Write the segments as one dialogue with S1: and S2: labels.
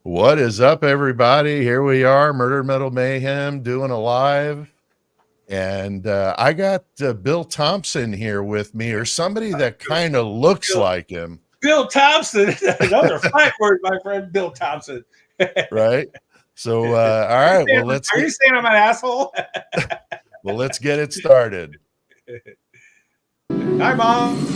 S1: What is up, everybody? Here we are, Murder Metal Mayhem, doing a live. And I got Bill Thompson here with me, or somebody that kind of looks like him.
S2: Bill Thompson, another fight word, my friend Bill Thompson.
S1: Right? So, all right, well,
S2: Are you saying I'm an asshole?
S1: Well, let's get it started.
S2: Hi, Mom.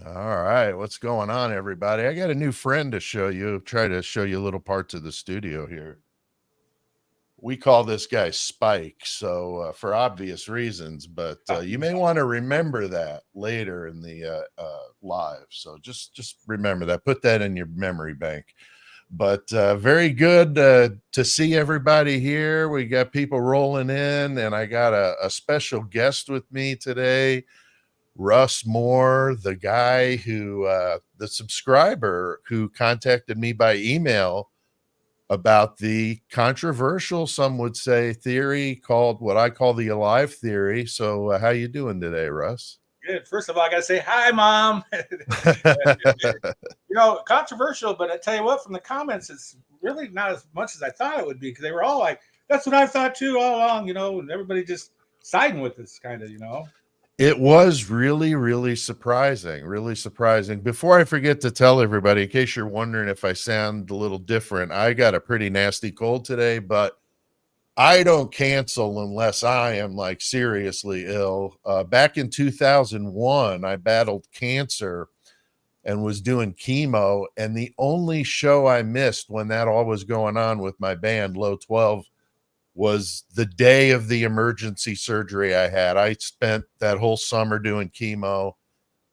S1: All right, what's going on, everybody? I got a new friend to show you. Try to show you little parts of the studio here. We call this guy Spike, so for obvious reasons, but you may want to remember that later in the live. So just remember that. Put that in your memory bank. But very good to see everybody here. We got people rolling in, and I got a special guest with me today, Russ Mohr, the guy who, the subscriber who contacted me by email about the controversial, some would say, theory called what I call the alive theory. So how you doing today, Russ?
S2: Good. First of all, I got to say hi, Mom. Controversial, but I tell you what, from the comments, it's really not as much as I thought it would be, because they were all like, that's what I thought too all along, and everybody just siding with this kind of,
S1: It was really, really surprising, really surprising. Before I forget to tell everybody, in case you're wondering if I sound a little different, I got a pretty nasty cold today, but I don't cancel unless I am like seriously ill. Back in 2001, I battled cancer and was doing chemo. And the only show I missed when that all was going on with my band, Low 12, was the day of the emergency surgery I had. I spent that whole summer doing chemo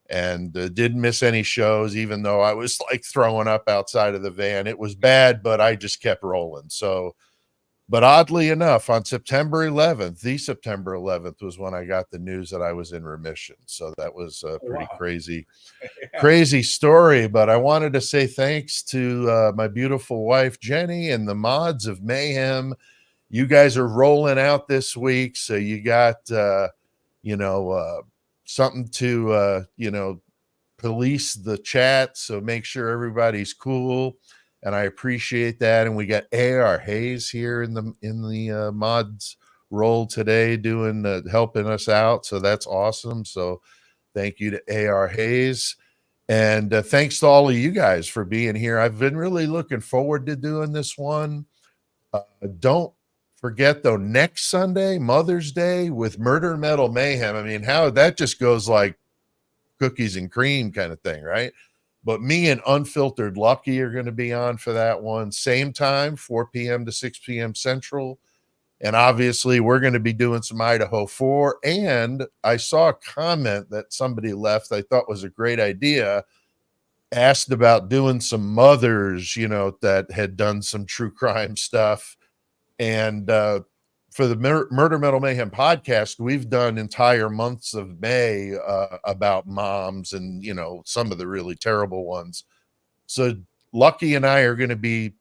S1: and didn't miss any shows, even though I was like throwing up outside of the van. It was bad, but I just kept rolling. So, but oddly enough, on September 11th, the September 11th was when I got the news that I was in remission. So that was a pretty crazy story. But I wanted to say thanks to my beautiful wife, Jenny, and the mods of Mayhem. You guys are rolling out this week, so you got something to police the chat, so make sure everybody's cool, and I appreciate that. And we got AR Hayes here in the mods role today, doing helping us out, so that's awesome. So thank you to AR Hayes, and thanks to all of you guys for being here. I've been really looking forward to doing this one. Don't forget, though, next Sunday, Mother's Day, with Murder Metal Mayhem. I mean, how that just goes like cookies and cream kind of thing, right? But me and Unfiltered Lucky are going to be on for that one. Same time, 4 p.m. to 6 p.m. Central. And obviously, we're going to be doing some Idaho 4. And I saw a comment that somebody left I thought was a great idea. Asked about doing some mothers, that had done some true crime stuff. And for the Murder Metal Mayhem podcast, we've done entire months of May about moms and, some of the really terrible ones. So Lucky and I are going to be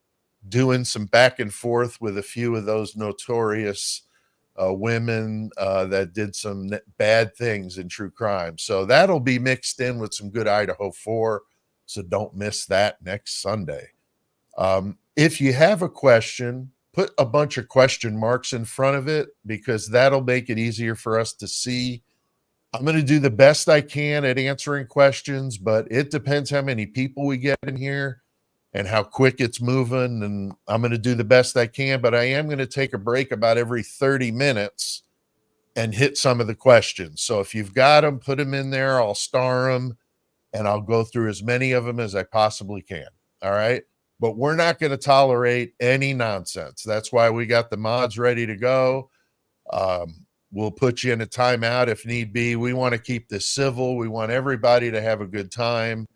S1: doing some back and forth with a few of those notorious women that did some bad things in true crime. So that'll be mixed in with some good Idaho 4. So don't miss that next Sunday. If you have a question, put a bunch of question marks in front of it, because that'll make it easier for us to see. I'm going to do the best I can at answering questions, but it depends how many people we get in here and how quick it's moving. And I'm going to do the best I can, but I am going to take a break about every 30 minutes and hit some of the questions. So if you've got them, put them in there. I'll star them and I'll go through as many of them as I possibly can. All right. But we're not going to tolerate any nonsense. That's why we got the mods ready to go. We'll put you in a timeout if need be. We want to keep this civil. We want everybody to have a good time.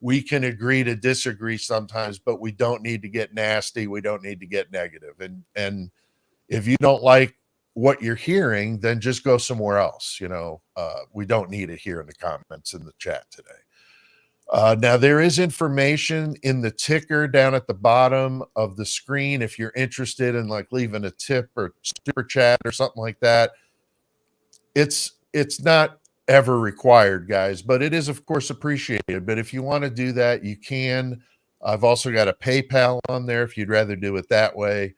S1: We can agree to disagree sometimes, but we don't need to get nasty. We don't need to get negative. And if you don't like what you're hearing, then just go somewhere else. We don't need it here in the comments in the chat today. Now, there is information in the ticker down at the bottom of the screen if you're interested in like leaving a tip or super chat or something like that. It's not ever required, guys, but it is, of course, appreciated. But if you want to do that, you can. I've also got a PayPal on there if you'd rather do it that way.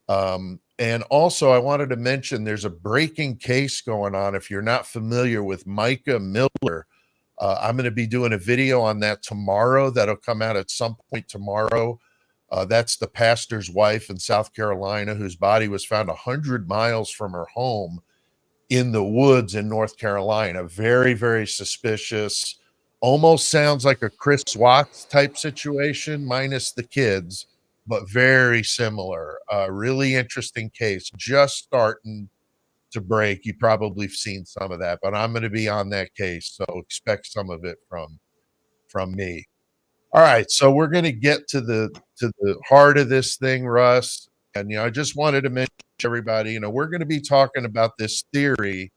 S1: And also, I wanted to mention there's a breaking case going on. If you're not familiar with Micah Miller, I'm going to be doing a video on that tomorrow. That'll come out at some point tomorrow. That's the pastor's wife in South Carolina whose body was found 100 miles from her home in the woods in North Carolina. Very, very suspicious. Almost sounds like a Chris Watts type situation, minus the kids, but very similar. Really interesting case. Just starting to break. You probably have seen some of that, but I'm going to be on that case, so expect some of it from me. All right, so we're going to get to the heart of this thing, Russ. And I just wanted to mention to everybody, we're going to be talking about this theory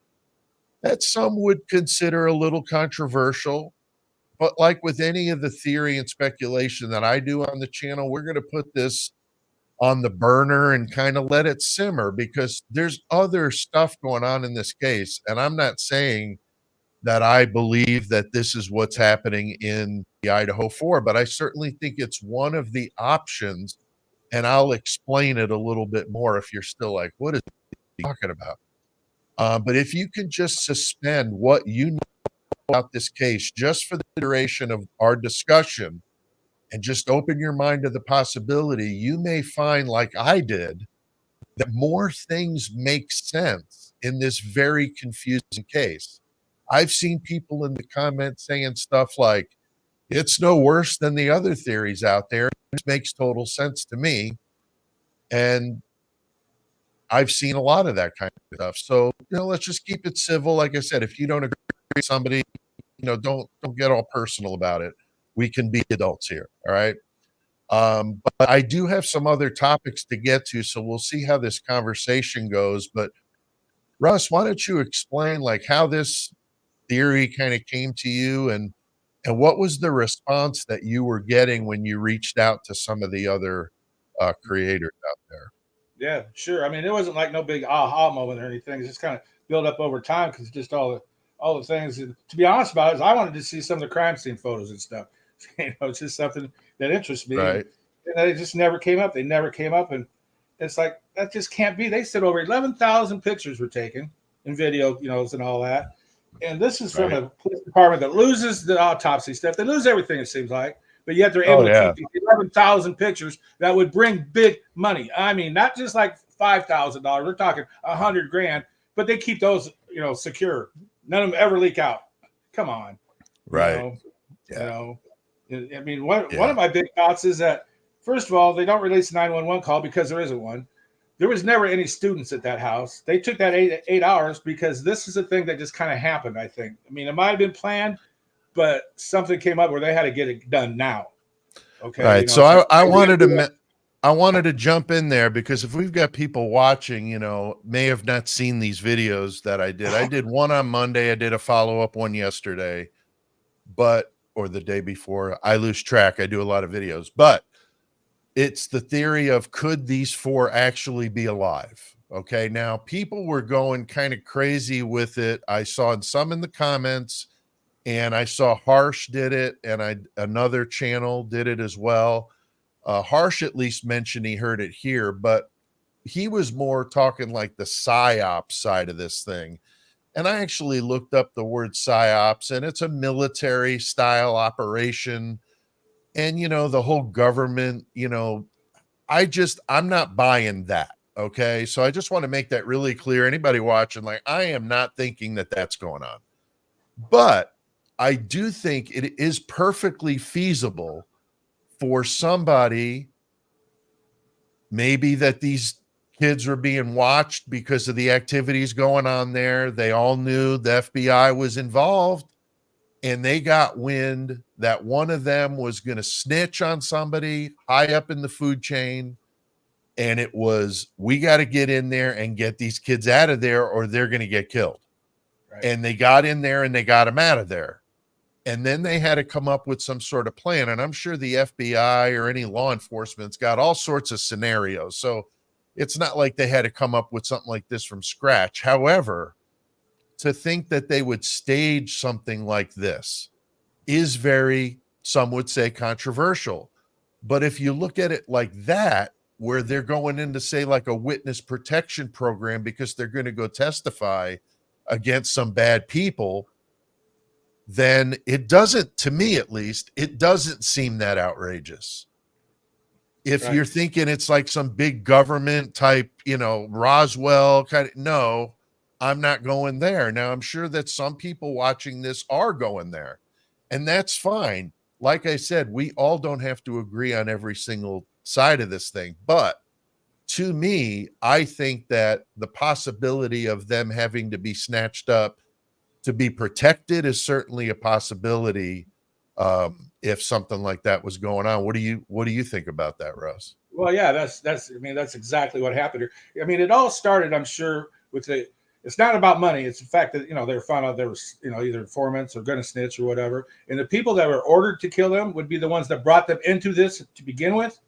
S1: that some would consider a little controversial, but like with any of the theory and speculation that I do on the channel, we're going to put this on the burner and kind of let it simmer because there's other stuff going on in this case. And I'm not saying that I believe that this is what's happening in the Idaho 4, but I certainly think it's one of the options. And I'll explain it a little bit more if you're still like, what is he talking about? But if you can just suspend what you know about this case just for the duration of our discussion, and just open your mind to the possibility, you may find, like I did, that more things make sense in this very confusing case. I've seen people in the comments saying stuff like, it's no worse than the other theories out there. It makes total sense to me. And I've seen a lot of that kind of stuff. So, let's just keep it civil. Like I said, if you don't agree with somebody, don't get all personal about it. We can be adults here. All right. But I do have some other topics to get to, so we'll see how this conversation goes. But Russ, why don't you explain like how this theory kind of came to you and what was the response that you were getting when you reached out to some of the other creators out there?
S2: Yeah, sure. I mean, it wasn't like no big aha moment or anything. It's just kind of built up over time because just all the things. And to be honest about it, is I wanted to see some of the crime scene photos and stuff. It's just something that interests me.
S1: Right.
S2: And it just never came up. They never came up. And it's like, that just can't be. They said over 11,000 pictures were taken and video, and all that. And this is from a police department that loses the autopsy stuff. They lose everything, it seems like. But yet they're able to keep these 11,000 pictures that would bring big money. I mean, not just like $5,000. We're talking $100,000. But they keep those, secure. None of them ever leak out. Come on.
S1: Right.
S2: I mean, one of my big thoughts is that, first of all, they don't release a 911 call because there isn't one. There was never any students at that house. They took that eight hours because this is a thing that just kind of happened, I think. I mean, it might have been planned, but something came up where they had to get it done now. Okay.
S1: Right. So I wanted to jump in there because if we've got people watching, may have not seen these videos that I did. I did one on Monday. I did a follow-up one yesterday, or the day before. I lose track. I do a lot of videos, but it's the theory of, could these 4 actually be alive? Okay. Now people were going kind of crazy with it. I saw some in the comments, and I saw Harsh did it, and another channel did it as well. Harsh at least mentioned he heard it here, but he was more talking like the psyop side of this thing. And I actually looked up the word psyops, and it's a military style operation. And, the whole government, I'm not buying that. Okay. So I just want to make that really clear. Anybody watching, like, I am not thinking that that's going on, but I do think it is perfectly feasible for somebody, maybe that these Kids were being watched because of the activities going on there. They all knew the FBI was involved, and they got wind that one of them was going to snitch on somebody high up in the food chain. And it was, we got to get in there and get these kids out of there or they're going to get killed. Right. And they got in there and they got them out of there. And then they had to come up with some sort of plan. And I'm sure the FBI or any law enforcement's got all sorts of scenarios. So it's not like they had to come up with something like this from scratch. However, to think that they would stage something like this is very, some would say, controversial. But if you look at it like that, where they're going in to say like a witness protection program because they're going to go testify against some bad people, then it doesn't, to me at least, it doesn't seem that outrageous. If you're thinking it's like some big government type, Roswell kind of, no, I'm not going there. Now, I'm sure that some people watching this are going there, and that's fine. Like I said, we all don't have to agree on every single side of this thing. But to me, I think that the possibility of them having to be snatched up to be protected is certainly a possibility. If something like that was going on, what do you think about that, Russ?
S2: Well, yeah, that's exactly what happened here. I mean, it all started, I'm sure, with it's not about money. It's the fact that, they found out there was, either informants or going to snitch or whatever. And the people that were ordered to kill them would be the ones that brought them into this to begin with.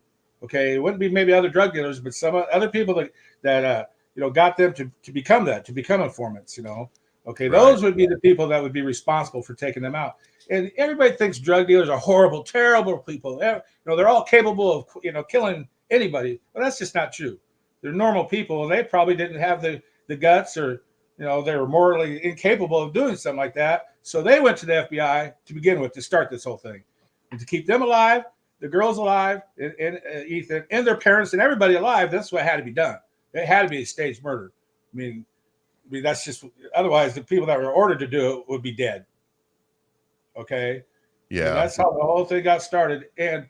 S2: Okay. It wouldn't be maybe other drug dealers, but some other people that got them to become informants, Okay. Right. Those would be the people that would be responsible for taking them out. And everybody thinks drug dealers are horrible, terrible people. They're all capable of, killing anybody. But that's just not true. They're normal people, and they probably didn't have the guts, or, they were morally incapable of doing something like that. So they went to the FBI to begin with to start this whole thing, and to keep them alive, the girls alive, and Ethan, and their parents, and everybody alive. That's what had to be done. It had to be a staged murder. I mean, that's just, otherwise the people that were ordered to do it would be dead. Okay. Yeah. And that's how the whole thing got started. And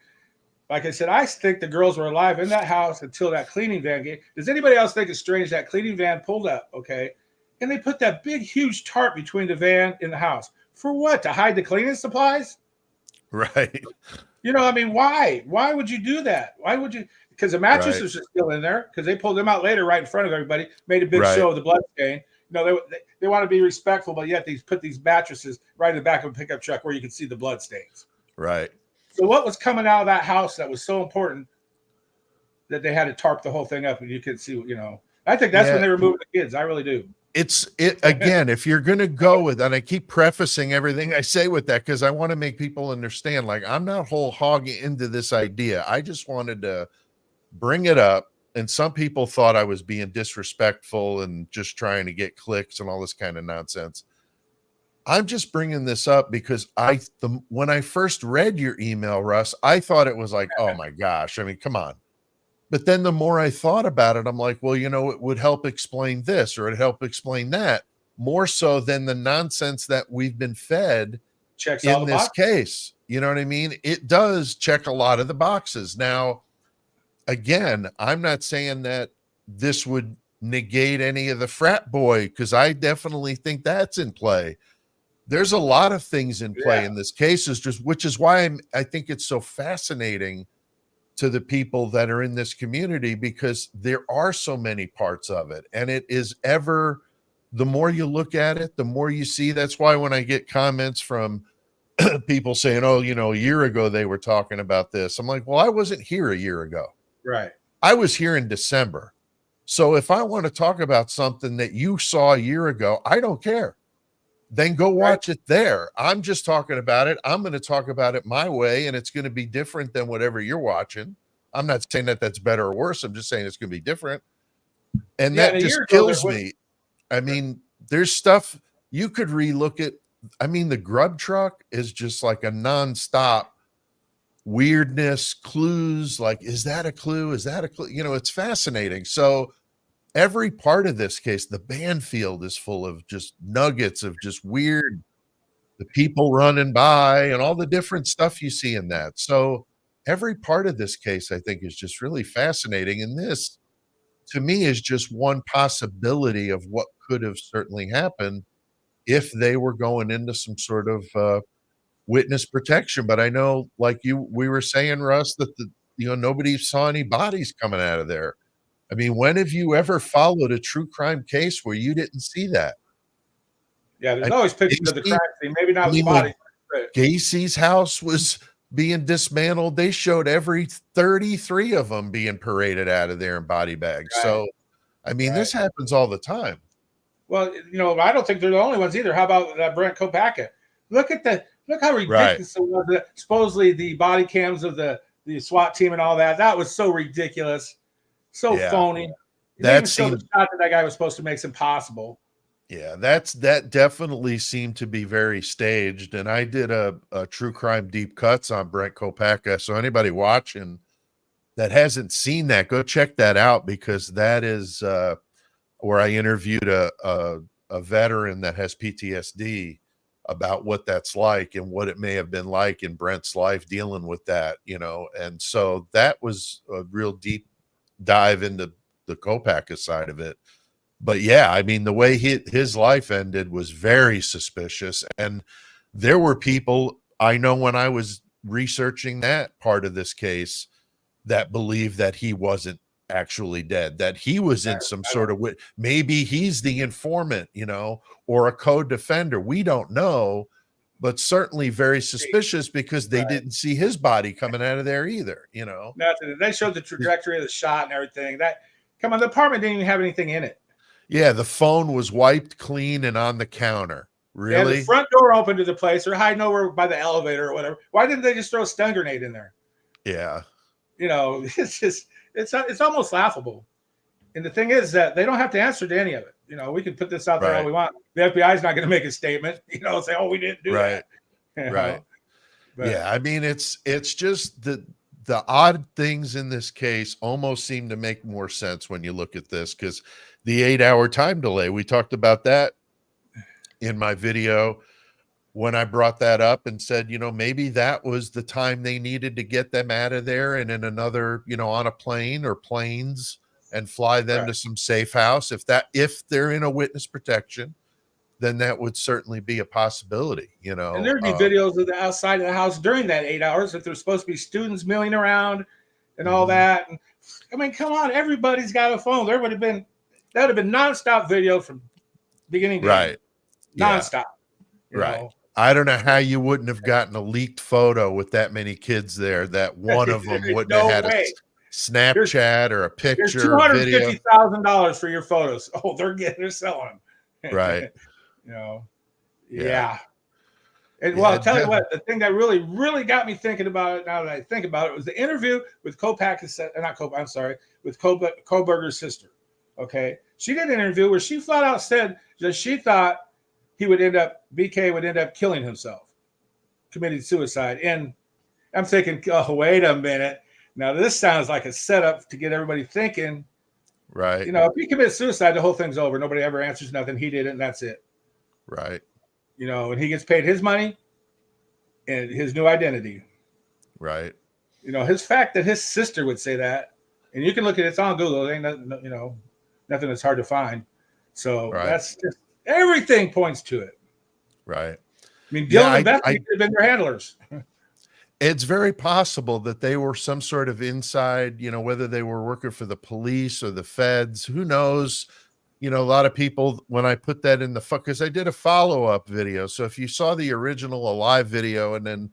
S2: like I said, I think the girls were alive in that house until that cleaning van came. Does anybody else think it's strange that cleaning van pulled up? Okay. And they put that big, huge tarp between the van and the house. For what? To hide the cleaning supplies?
S1: Right.
S2: Why? Why would you do that? Why would you? Because the mattresses are still in there, because they pulled them out later right in front of everybody, made a big show of the blood stain. They want to be respectful, but yet they put these mattresses right in the back of a pickup truck where you can see the blood stains.
S1: Right.
S2: So what was coming out of that house that was so important that they had to tarp the whole thing up, and you could see, I think that's when they were moving the kids. I really do.
S1: Again, if you're going to go with, and I keep prefacing everything I say with that, because I want to make people understand, like, I'm not whole hog into this idea. I just wanted to bring it up. And some people thought I was being disrespectful and just trying to get clicks and all this kind of nonsense. I'm just bringing this up because when I first read your email, Russ, I thought it was like, oh my gosh, I mean, come on. But then the more I thought about it, I'm like, well, it would help explain this, or it'd help explain that, more so than the nonsense that we've been fed in this case. You know what I mean? It does check a lot of the boxes. Now, again, I'm not saying that this would negate any of the frat boy, because I definitely think that's in play. There's a lot of things in play in this case, which is why I think it's so fascinating to the people that are in this community, because there are so many parts of it. And it is the more you look at it, the more you see. That's why when I get comments from people saying, oh, a year ago they were talking about this, I'm like, well, I wasn't here a year ago.
S2: Right.
S1: I was here in December. So if I want to talk about something that you saw a year ago, I don't care. Then go watch it there. I'm just talking about it. I'm going to talk about it my way, and it's going to be different than whatever you're watching. I'm not saying that that's better or worse. I'm just saying it's going to be different. And that just kills me. I mean, there's stuff you could relook at. I mean, the grub truck is just like a nonstop weirdness, clues. Like, is that a clue? Is that a clue? It's fascinating. So every part of this case, the Banfield is full of just nuggets of just weird, the people running by and all the different stuff you see in that. So every part of this case, I think, is just really fascinating. And this to me is just one possibility of what could have certainly happened if they were going into some sort of witness protection. But I know, like we were saying, Russ, that nobody saw any bodies coming out of there. I mean, when have you ever followed a true crime case where you didn't see that?
S2: Yeah, there's always pictures of the crime scene, maybe not with
S1: When
S2: bodies.
S1: Gacy's house was being dismantled, they showed every 33 of them being paraded out of there in body bags.
S2: Right.
S1: So, I mean, this happens all the time.
S2: Well, I don't think they're the only ones either. How about Brent Kopaka? Look how ridiculous it was. Supposedly the body cams of the SWAT team and all that. That was so ridiculous, so phony. That seemed the shot that guy was supposed to make impossible.
S1: Yeah, that definitely seemed to be very staged. And I did a true crime deep cuts on Brent Kopaka. So anybody watching that hasn't seen that, go check that out, because that is where I interviewed a veteran that has PTSD about what that's like and what it may have been like in Brent's life dealing with that, and so that was a real deep dive into the Kopaka side of it. But yeah, I mean, the way his life ended was very suspicious. And there were people I know when I was researching that part of this case that believed that he wasn't actually dead, that he was in some sort of maybe he's the informant, or a co-defender. We don't know, but certainly very suspicious because they didn't see his body coming out of there either,
S2: Nothing. They showed the trajectory of the shot and everything. Come on, the apartment didn't even have anything in it.
S1: Yeah, the phone was wiped clean and on the counter. Really?
S2: Yeah, the front door open to the place. They're hiding over by the elevator or whatever. Why didn't they just throw a stun grenade in there?
S1: Yeah.
S2: It's just it's almost laughable. And the thing is that they don't have to answer to any of it. We can put this out there all we want. The FBI is not going to make a statement, say, oh, we didn't do that.
S1: Right. But, yeah, I mean, it's just the odd things in this case almost seem to make more sense when you look at this, because the 8-hour time delay, we talked about that in my video when I brought that up and said, maybe that was the time they needed to get them out of there and in another, on a plane or planes and fly them to some safe house. If they're in a witness protection, then that would certainly be a possibility, And
S2: there'd be videos of the outside of the house during that 8 hours if there's supposed to be students milling around and all that. And, I mean, come on, everybody's got a phone. That would have been nonstop video from beginning to end. Nonstop. You know?
S1: I don't know how you wouldn't have gotten a leaked photo with that many kids there that one of them wouldn't have had a Snapchat or a picture or video.
S2: $250,000 for your photos. Oh, they're selling them.
S1: Right.
S2: Yeah. And well, I'll tell you what, the thing that really, really got me thinking about it now that I think about it was the interview with Kopaka's, with Koberger's sister. Okay. She did an interview where she flat out said that she thought BK would end up killing himself, committing suicide. And I'm thinking, oh, wait a minute. Now, this sounds like a setup to get everybody thinking.
S1: Right.
S2: If he commits suicide, the whole thing's over. Nobody ever answers nothing. He did it, and that's it.
S1: Right.
S2: And he gets paid his money and his new identity.
S1: Right.
S2: His fact that his sister would say that, and you can look at it's on Google. It ain't nothing, nothing that's hard to find. So that's just everything points to it.
S1: Right.
S2: I mean, Dylan and Bethany could have been their handlers.
S1: It's very possible that they were some sort of inside, whether they were working for the police or the feds, who knows? A lot of people, when I put that in because I did a follow-up video. So if you saw the original Alive video and then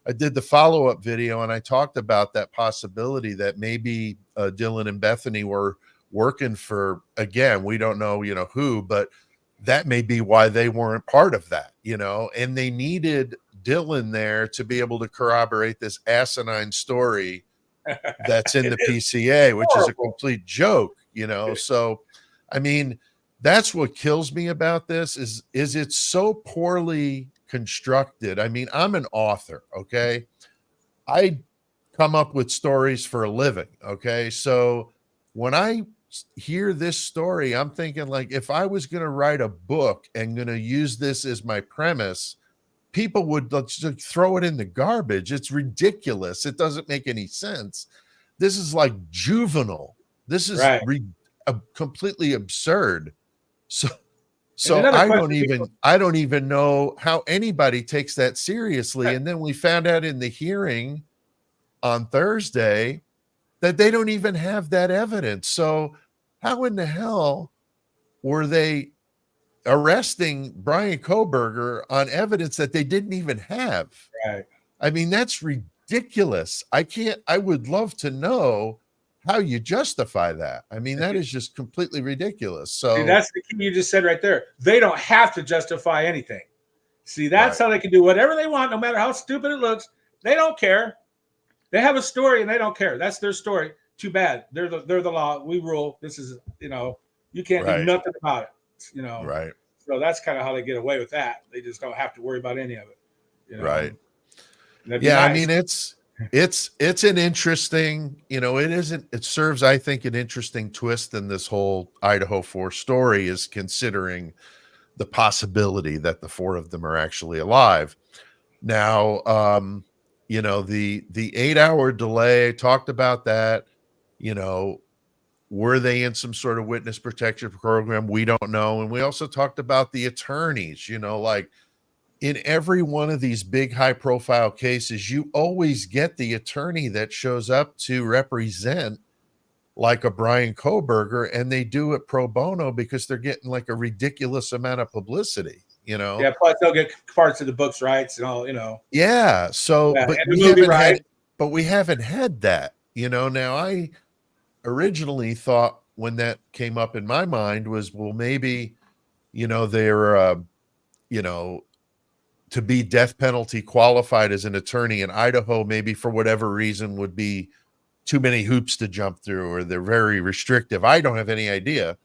S1: I did the follow-up video and I talked about that possibility that maybe Dylan and Bethany were working for, again, we don't know, who, but that may be why they weren't part of that, and they needed Dylan there to be able to corroborate this asinine story that's in the PCA, which is a complete joke, So, I mean, that's what kills me about this is it's so poorly constructed. I mean, I'm an author, okay? I come up with stories for a living, okay? So when I hear this story, I'm thinking, like, if I was going to write a book and going to use this as my premise, people would just throw it in the garbage. It's ridiculous. It doesn't make any sense. This is like juvenile. This is completely absurd. So
S2: And another
S1: I don't even know how anybody takes that seriously.
S2: Right.
S1: And then we found out in the hearing on Thursday that they don't even have that evidence. So how in the hell were they arresting Brian Koberger on evidence that they didn't even have?
S2: Right.
S1: I mean, that's ridiculous. I would love to know how you justify that. I mean, that is just completely ridiculous.
S2: See,
S1: So
S2: that's the key you just said right there. They don't have to justify anything. See, that's
S1: Right.
S2: how they can do whatever they want, no matter how stupid it looks. They don't care. They have a story and they don't care. That's their story. Too bad. They're the law. We rule. This is, you can't do
S1: Right.
S2: nothing about it.
S1: Right.
S2: So that's kind of how they get away with that. They just don't have to worry about any of it.
S1: Right.
S2: Yeah,
S1: I mean, it's an interesting, it serves, I think, an interesting twist in this whole Idaho 4 story, is considering the possibility that the 4 of them are actually alive. Now, the 8-hour delay, I talked about that. Were they in some sort of witness protection program? We don't know. And we also talked about the attorneys, like in every one of these big high profile cases, you always get the attorney that shows up to represent like a Brian Koberger, and they do it pro bono because they're getting like a ridiculous amount of publicity,
S2: Yeah, plus they'll get parts of the books rights and all.
S1: Yeah. So,
S2: Yeah,
S1: but
S2: and the movie rights.
S1: we haven't had that, Now I originally thought, when that came up in my mind, was, well, maybe, they're, to be death penalty qualified as an attorney in Idaho, maybe for whatever reason would be too many hoops to jump through, or they're very restrictive. I don't have any idea.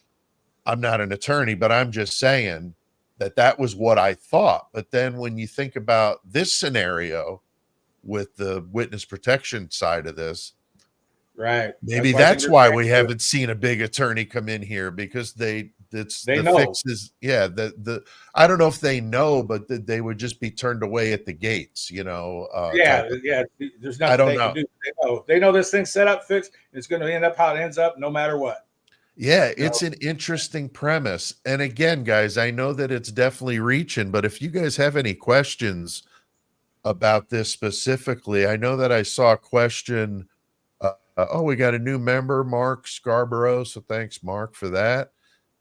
S1: I'm not an attorney, but I'm just saying that was what I thought. But then when you think about this scenario with the witness protection side of this,
S2: right,
S1: maybe that's why we haven't seen a big attorney come in here, because the fix is, I don't know if they know, but they would just be turned away at the gates, there's nothing
S2: I don't know. Can do. They know this thing's set up, fixed. It's going to end up how it ends up, no matter what.
S1: Yeah, it's an interesting premise. And again, guys, I know that it's definitely reaching, but if you guys have any questions about this specifically, I know that I saw a question. We got a new member, Mark Scarborough. So thanks, Mark, for that.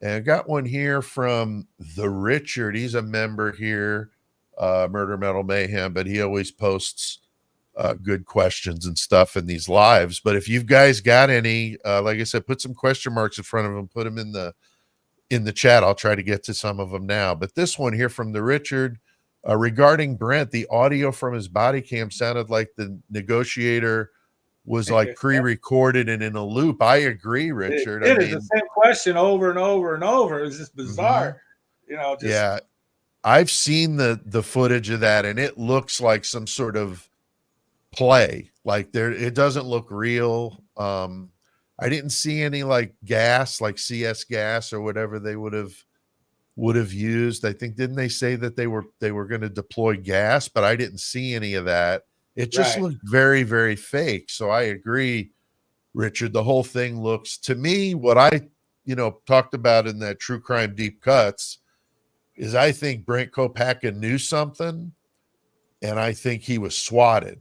S1: And I got one here from the Richard. He's a member here, Murder Metal Mayhem, but he always posts good questions and stuff in these lives. But if you guys got any, like I said, put some question marks in front of them, put them in the chat. I'll try to get to some of them now. But this one here from the Richard, regarding Brent, the audio from his body cam sounded like the negotiator was like pre-recorded and in a loop. I agree, Richard.
S2: It is the same question over and over and over. It was just bizarre.
S1: Yeah. I've seen the footage of that, and it looks like some sort of play. Like it doesn't look real. I didn't see any like gas, like CS gas or whatever they would have used. I think, didn't they say that they were going to deploy gas, but I didn't see any of that. It just looked very, very fake. So I agree, Richard. The whole thing looks, to me, what I, talked about in that True Crime Deep Cuts, is I think Brent Kopacka knew something, and I think he was swatted,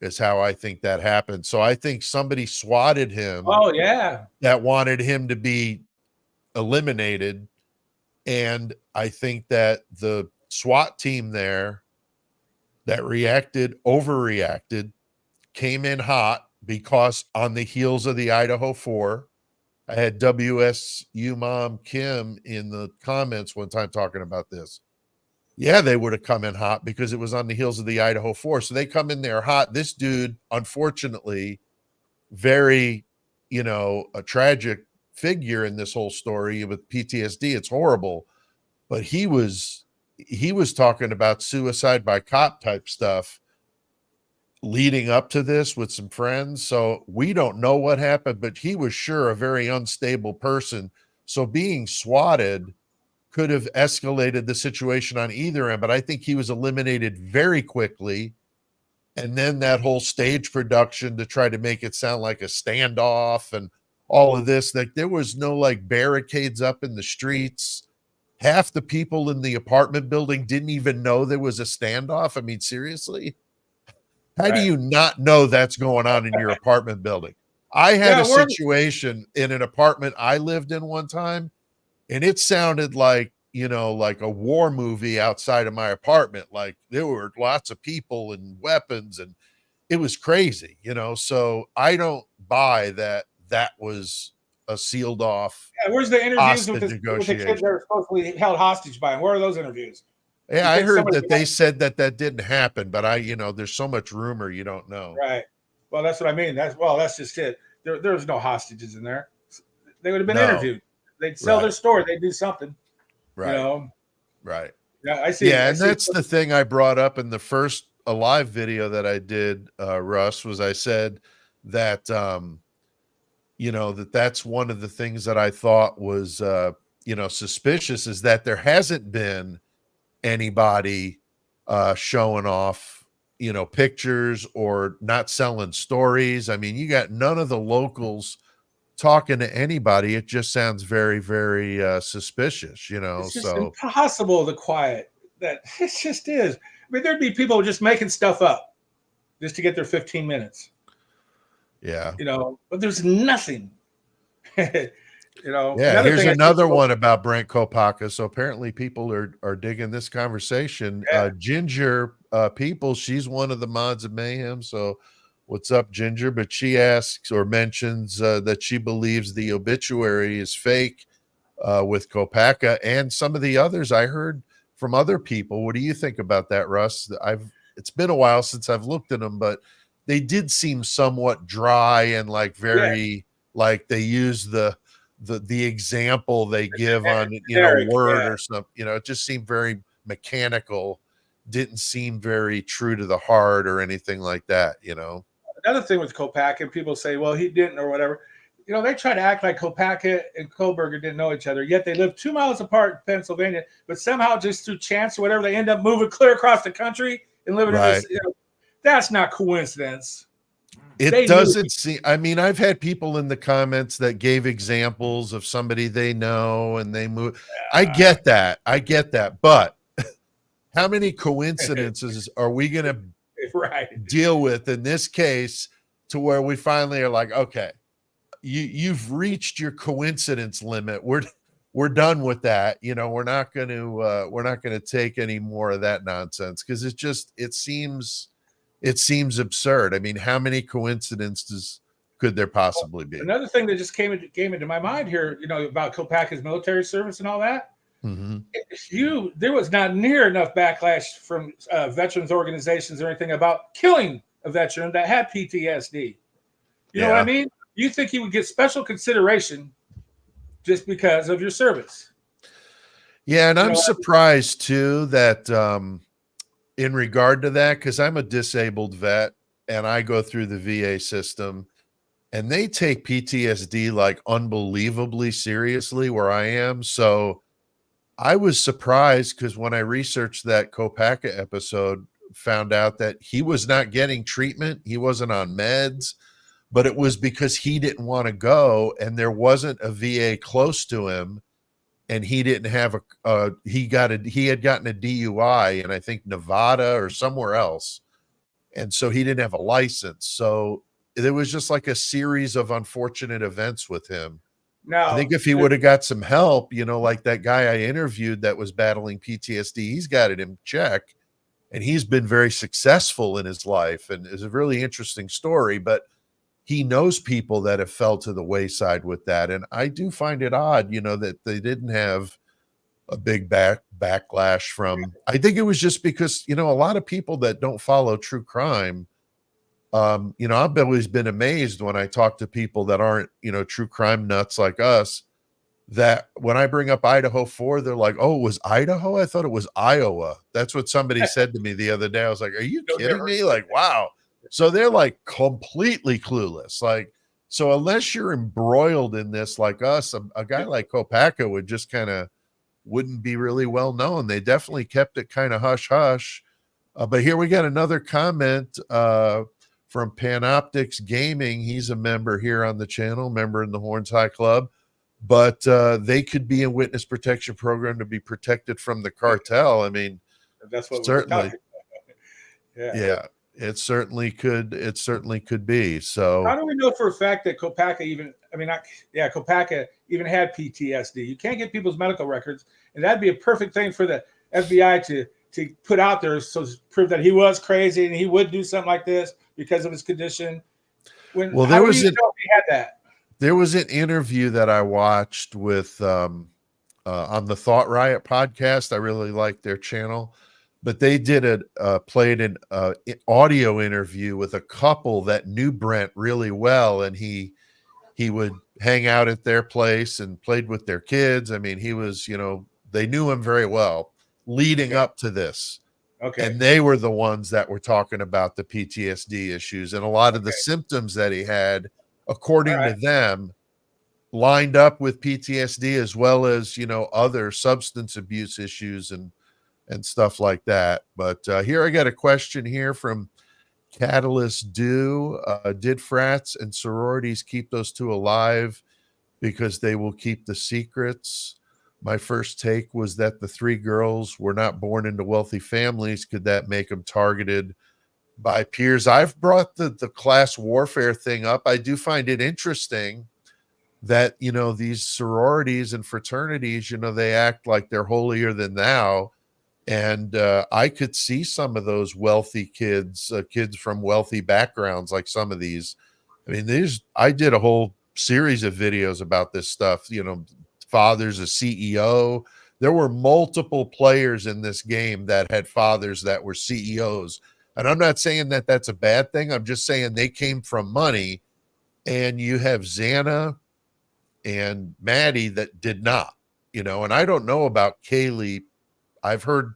S1: is how I think that happened. So I think somebody swatted him.
S2: Oh, yeah. That
S1: wanted him to be eliminated. And I think that the SWAT team there that overreacted, came in hot, because on the heels of the Idaho 4, I had WSU mom Kim in the comments one time talking about this. Yeah, they would have come in hot because it was on the heels of the Idaho 4. So they come in there hot. This dude, unfortunately, very, a tragic figure in this whole story with PTSD. It's horrible. But he was talking about suicide by cop type stuff leading up to this with some friends. So we don't know what happened, but he was sure a very unstable person. So being swatted could have escalated the situation on either end, but I think he was eliminated very quickly. And then that whole stage production to try to make it sound like a standoff and all of this. Like there was no like barricades up in the streets. Half the people in the apartment building didn't even know there was a standoff. I mean, seriously, how do you not know that's going on in your apartment building? I had a situation in an apartment I lived in one time, and it sounded like, you know, like a war movie outside of my apartment. Like there were lots of people and weapons, and it was crazy, you know. So I don't buy that that was a sealed off.
S2: Yeah, where's the interviews with the kids
S1: negotiation.
S2: that are supposed to be held hostage by him? Where are those interviews?
S1: Yeah, I heard that they said that that didn't happen, but you know, there's so much rumor you don't know.
S2: Right. Well, that's what I mean. That's just it. There's no hostages in there. They would have been interviewed. They'd sell their story. They'd do something.
S1: Right.
S2: You know.
S1: Right.
S2: Yeah, I see.
S1: Yeah, and that's the thing I brought up in the first live video that I did, Russ, was I said that you know, that's one of the things that I thought was you know, suspicious, is that there hasn't been anybody showing off, you know, pictures or not selling stories. I mean, you got none of the locals talking to anybody. It just sounds very, very suspicious, you know.
S2: It's just impossible to quiet that. It just is. I mean, there'd be people just making stuff up just to get their 15 minutes.
S1: Yeah.
S2: You know, but there's nothing. You know,
S1: yeah, here's another one about Brent Kopaka. So apparently people are digging this conversation. Ginger People, she's one of the mods of Mayhem. So what's up, Ginger? But she asks or mentions that she believes the obituary is fake with Kopaka and some of the others I heard from other people. What do you think about that, Russ? It's been a while since I've looked at them, but they did seem somewhat dry and like very like they use the example they give on, you know, Word or something, you know, it just seemed very mechanical, didn't seem very true to the heart or anything like that, you know.
S2: Another thing with Kopaka, and people say, well, he didn't or whatever, you know, they try to act like Kopaka and Koberger didn't know each other, yet they live 2 miles apart in Pennsylvania, but somehow just through chance or whatever, they end up moving clear across the country and living in this, you know, that's not coincidence.
S1: It doesn't seem. I mean, I've had people in the comments that gave examples of somebody they know and they move. I get that. But how many coincidences are we going to deal with in this case to where we finally are like, okay, you've reached your coincidence limit. We're done with that. You know, we're not going to take any more of that nonsense, because it seems absurd. I mean, how many coincidences could there possibly be?
S2: Another thing that just came into my mind here, you know, about Kopaka's military service and all that. There was not near enough backlash from veterans organizations or anything about killing a veteran that had PTSD. You know what I mean? You think you would get special consideration just because of your service?
S1: Yeah, and I'm surprised too that in regard to that, because I'm a disabled vet and I go through the VA system and they take PTSD like unbelievably seriously where I am. So I was surprised because when I researched that Kopaka episode, found out that he was not getting treatment. He wasn't on meds, but it was because he didn't want to go and there wasn't a VA close to him. And he didn't have he had gotten a DUI in, I think, Nevada or somewhere else. And so he didn't have a license. So there was just like a series of unfortunate events with him. Now, I think if he would have got some help, you know, like that guy I interviewed that was battling PTSD, he's got it in check and he's been very successful in his life. And it's a really interesting story, but he knows people that have fell to the wayside with that. And I do find it odd, you know, that they didn't have a big backlash from, I think it was just because, you know, a lot of people that don't follow true crime, you know, I've always been amazed when I talk to people that aren't, you know, true crime nuts like us, that when I bring up Idaho 4, they're like, oh, it was Idaho? I thought it was Iowa. That's what somebody said to me the other day. I was like, are you kidding me? Like, wow. So they're like completely clueless. Like, so unless you're embroiled in this like us, a guy like Kopaka would just kind of wouldn't be really well known. They definitely kept it kind of hush hush. But here we got another comment from Panoptics Gaming. He's a member here on the channel, member in the Horns High Club. But they could be a witness protection program to be protected from the cartel. I mean,
S2: that's what
S1: certainly,
S2: we're talking about.
S1: Yeah, it certainly could. It certainly could be. So
S2: how do we know for a fact that Kopacka Kopacka even had PTSD? You can't get people's medical records, and that'd be a perfect thing for the FBI to put out there, so to prove that he was crazy and he would do something like this because of his condition.
S1: There was an interview that I watched with on the Thought Riot podcast. I really like their channel, but they played an audio interview with a couple that knew Brent really well, and he would hang out at their place and played with their kids. I mean, he was, they knew him very well leading up to this.
S2: Okay.
S1: And they were the ones that were talking about the PTSD issues and a lot of the symptoms that he had, according to them, lined up with PTSD, as well as, other substance abuse issues and stuff like that. But here I got a question here from Catalyst did frats and sororities keep those two alive because they will keep the secrets? My first take was that the three girls were not born into wealthy families. Could that make them targeted by peers? I've brought the class warfare thing up. I do find it interesting that, these sororities and fraternities, they act like they're holier than thou. And I could see some of those wealthy kids from wealthy backgrounds, like some of these. I mean, I did a whole series of videos about this stuff, father's a CEO. There were multiple players in this game that had fathers that were CEOs. And I'm not saying that that's a bad thing. I'm just saying they came from money. And you have Xana and Maddie that did not, and I don't know about Kaylee. I've heard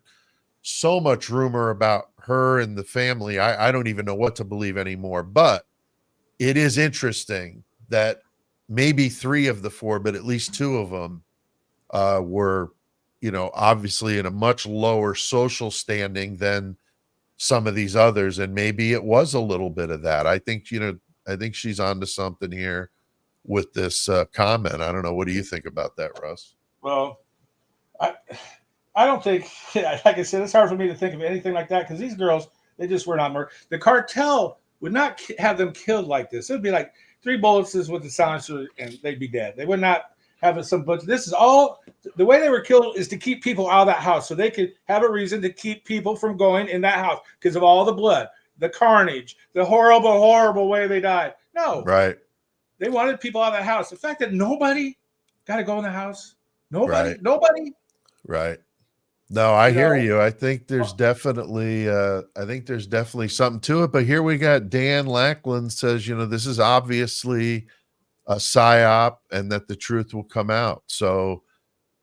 S1: so much rumor about her and the family. I don't even know what to believe anymore. But it is interesting that maybe 3 of the 4, but at least 2 of them were, obviously in a much lower social standing than some of these others. And maybe it was a little bit of that. I think, I think she's onto something here with this comment. I don't know. What do you think about that, Russ?
S2: Well, I don't think, like I said, it's hard for me to think of anything like that because these girls, they just were not murdered. The cartel would not have them killed like this. It would be like 3 bullets with the silencer and they'd be dead. They would not have some butcher. This is all, the way they were killed is to keep people out of that house so they could have a reason to keep people from going in that house because of all the blood, the carnage, the horrible, horrible way they died. No.
S1: Right.
S2: They wanted people out of that house. The fact that nobody got to go in the house, nobody.
S1: Right. No, I hear you. I think there's definitely something to it. But here we got Dan Lackland says, this is obviously a psyop and that the truth will come out. So,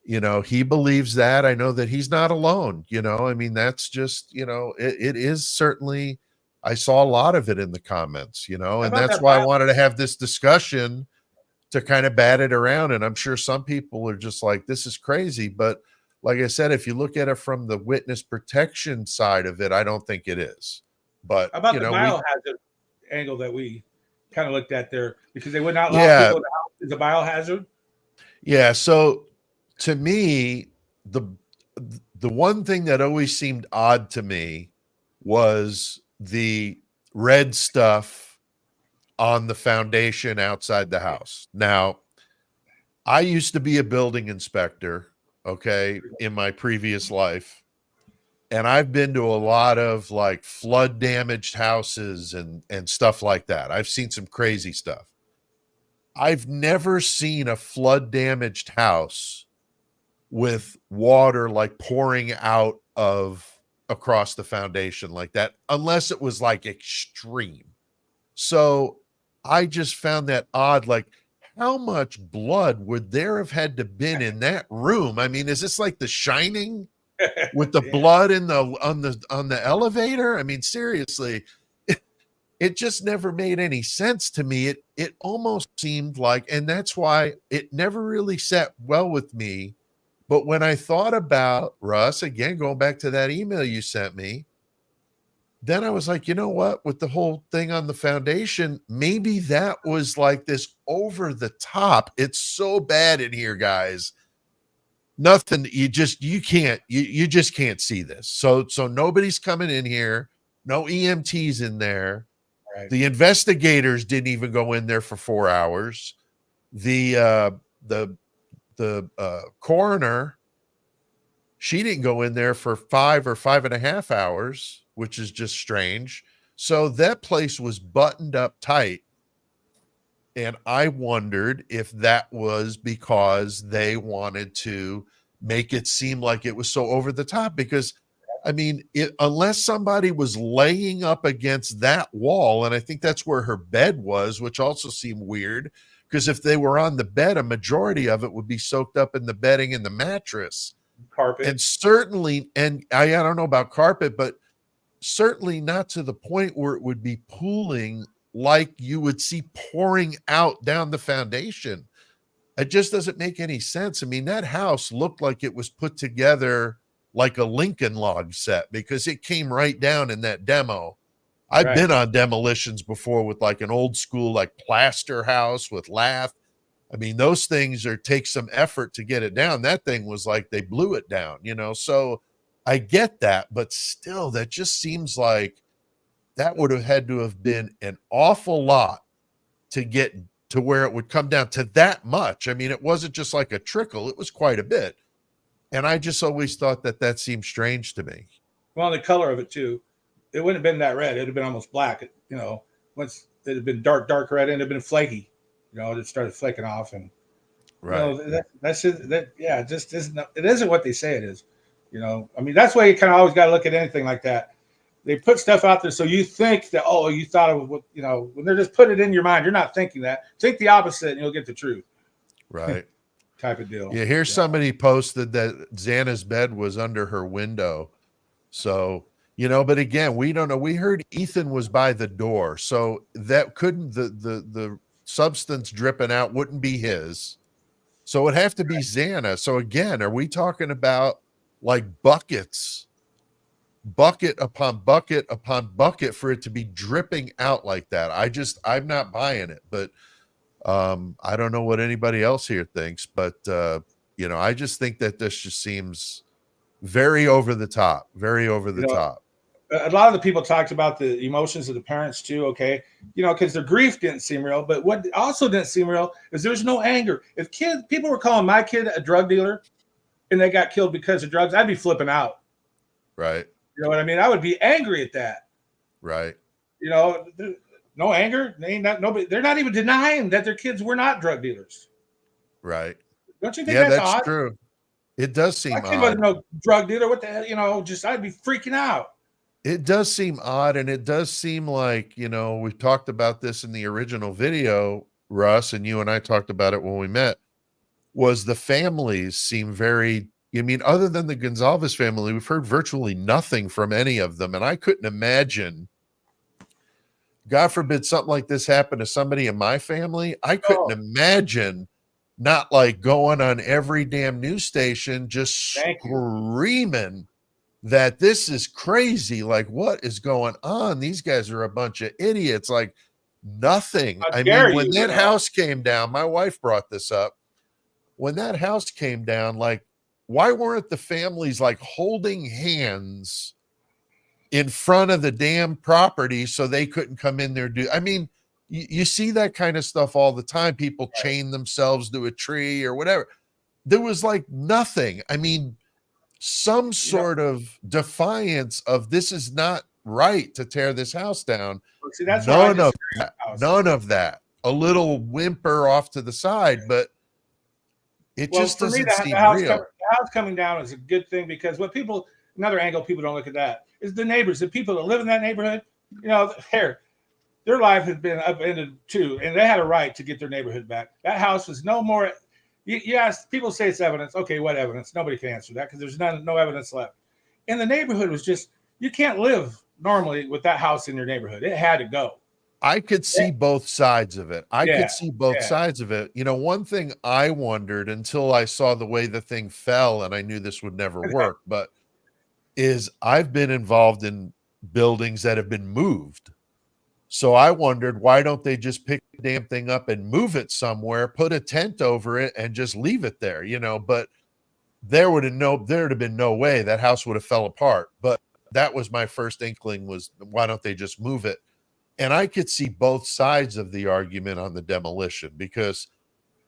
S1: he believes that. I know that he's not alone. I mean, that's just, it is certainly, I saw a lot of it in the comments, and that's why I wanted to have this discussion to kind of bat it around. And I'm sure some people are just like, this is crazy. But like I said, if you look at it from the witness protection side of it, I don't think it is. But
S2: how about the biohazard angle that we kind of looked at there, because they would not allow people in the house as a biohazard?
S1: Yeah. So to me, the one thing that always seemed odd to me was the red stuff on the foundation outside the house. Now, I used to be a building inspector, in my previous life. And I've been to a lot of like flood damaged houses and stuff like that. I've seen some crazy stuff. I've never seen a flood damaged house with water like pouring out of across the foundation like that, unless it was like extreme. So I just found that odd. Like, how much blood would there have had to been in that room? I mean, is this like The Shining with the blood in on the elevator? I mean, seriously, it just never made any sense to me. It almost seemed like, and that's why it never really sat well with me. But when I thought about, Russ, again, going back to that email you sent me, then I was like, you know what? With the whole thing on the foundation, maybe that was like this over the top. It's so bad in here, guys. Nothing. You just can't see this. So nobody's coming in here. No EMTs in there.
S2: Right.
S1: The investigators didn't even go in there for 4 hours. The coroner, she didn't go in there for 5.5 hours, which is just strange. So that place was buttoned up tight. And I wondered if that was because they wanted to make it seem like it was so over the top. Because, I mean, unless somebody was laying up against that wall, and I think that's where her bed was, which also seemed weird, because if they were on the bed, a majority of it would be soaked up in the bedding and the mattress.
S2: Carpet.
S1: And certainly, and I don't know about carpet, but certainly not to the point where it would be pooling like you would see pouring out down the foundation. It just doesn't make any sense. I mean, that house looked like it was put together like a Lincoln log set because it came right down in that demo. I've been on demolitions before with like an old school, like plaster house with lath. I mean, those things take some effort to get it down. That thing was like they blew it down, you know? So I get that, but still, that just seems like that would have had to have been an awful lot to get to where it would come down to that much. I mean, it wasn't just like a trickle, it was quite a bit. And I just always thought that seemed strange to me.
S2: Well, the color of it too, it wouldn't have been that red. It'd have been almost black. You know, once it had been dark red, and it'd have been flaky. You know, it started flaking off, and
S1: right.
S2: You know, that's just that. Yeah, it just isn't. It isn't what they say it is. You know, I mean, that's why you kind of always got to look at anything like that. They put stuff out there so you think that, oh, you thought of what, you know, when they're just putting it in your mind, you're not thinking that. Think the opposite and you'll get the truth.
S1: Right.
S2: Type of deal.
S1: Yeah, here's somebody posted that Xana's bed was under her window. So, you know, but again, we don't know. We heard Ethan was by the door. So that couldn't, the substance dripping out wouldn't be his. So it'd have to be Xana. So again, are we talking about like bucket upon bucket upon bucket for it to be dripping out like that? I'm not buying it, but I don't know what anybody else here thinks, but you know, I just think that this just seems very over the top, top.
S2: A lot of the people talked about the emotions of the parents too. Okay. You know, because their grief didn't seem real, but what also didn't seem real is there's no anger. If people were calling my kid a drug dealer and they got killed because of drugs, I'd be flipping out.
S1: Right.
S2: You know what I mean? I would be angry at that.
S1: Right.
S2: You know, no anger. They're not even denying that their kids were not drug dealers.
S1: Right.
S2: Don't you think that's odd?
S1: True. It does seem odd.
S2: My kid wasn't no drug dealer. What the hell? You know, just I'd be freaking out.
S1: It does seem odd, and it does seem like, you know, we've talked about this in the original video, Russ, and you and I talked about it when we met, was the families seem very, I mean, other than the Gonzalez family, we've heard virtually nothing from any of them. And I couldn't imagine, God forbid, something like this happened to somebody in my family. I couldn't imagine not like going on every damn news station, just screaming that this is crazy. Like, what is going on? These guys are a bunch of idiots. Like, nothing. I mean, when that house came down, my wife brought this up. When that house came down, like, why weren't the families like holding hands in front of the damn property so they couldn't come in there? I mean, you see that kind of stuff all the time. People chain themselves to a tree or whatever. There was like nothing. I mean, some sort of defiance of this is not right to tear this house down.
S2: See, that's
S1: none of that. A little whimper off to the side, but it just doesn't seem real.
S2: The house coming down is a good thing because another angle people don't look at that is the neighbors, the people that live in that neighborhood. You know, their life has been upended too, and they had a right to get their neighborhood back. That house was no more. Yes, people say it's evidence. Okay, what evidence? Nobody can answer that because there's no evidence left. And the neighborhood was just, you can't live normally with that house in your neighborhood. It had to go.
S1: I could see both sides of it. Sides of it. You know, one thing I wondered until I saw the way the thing fell, and I knew this would never work, but is I've been involved in buildings that have been moved. So I wondered, why don't they just pick the damn thing up and move it somewhere, put a tent over it, and just leave it there, but there'd have been no way that house would have fell apart. But that was my first inkling, was why don't they just move it? And I could see both sides of the argument on the demolition, because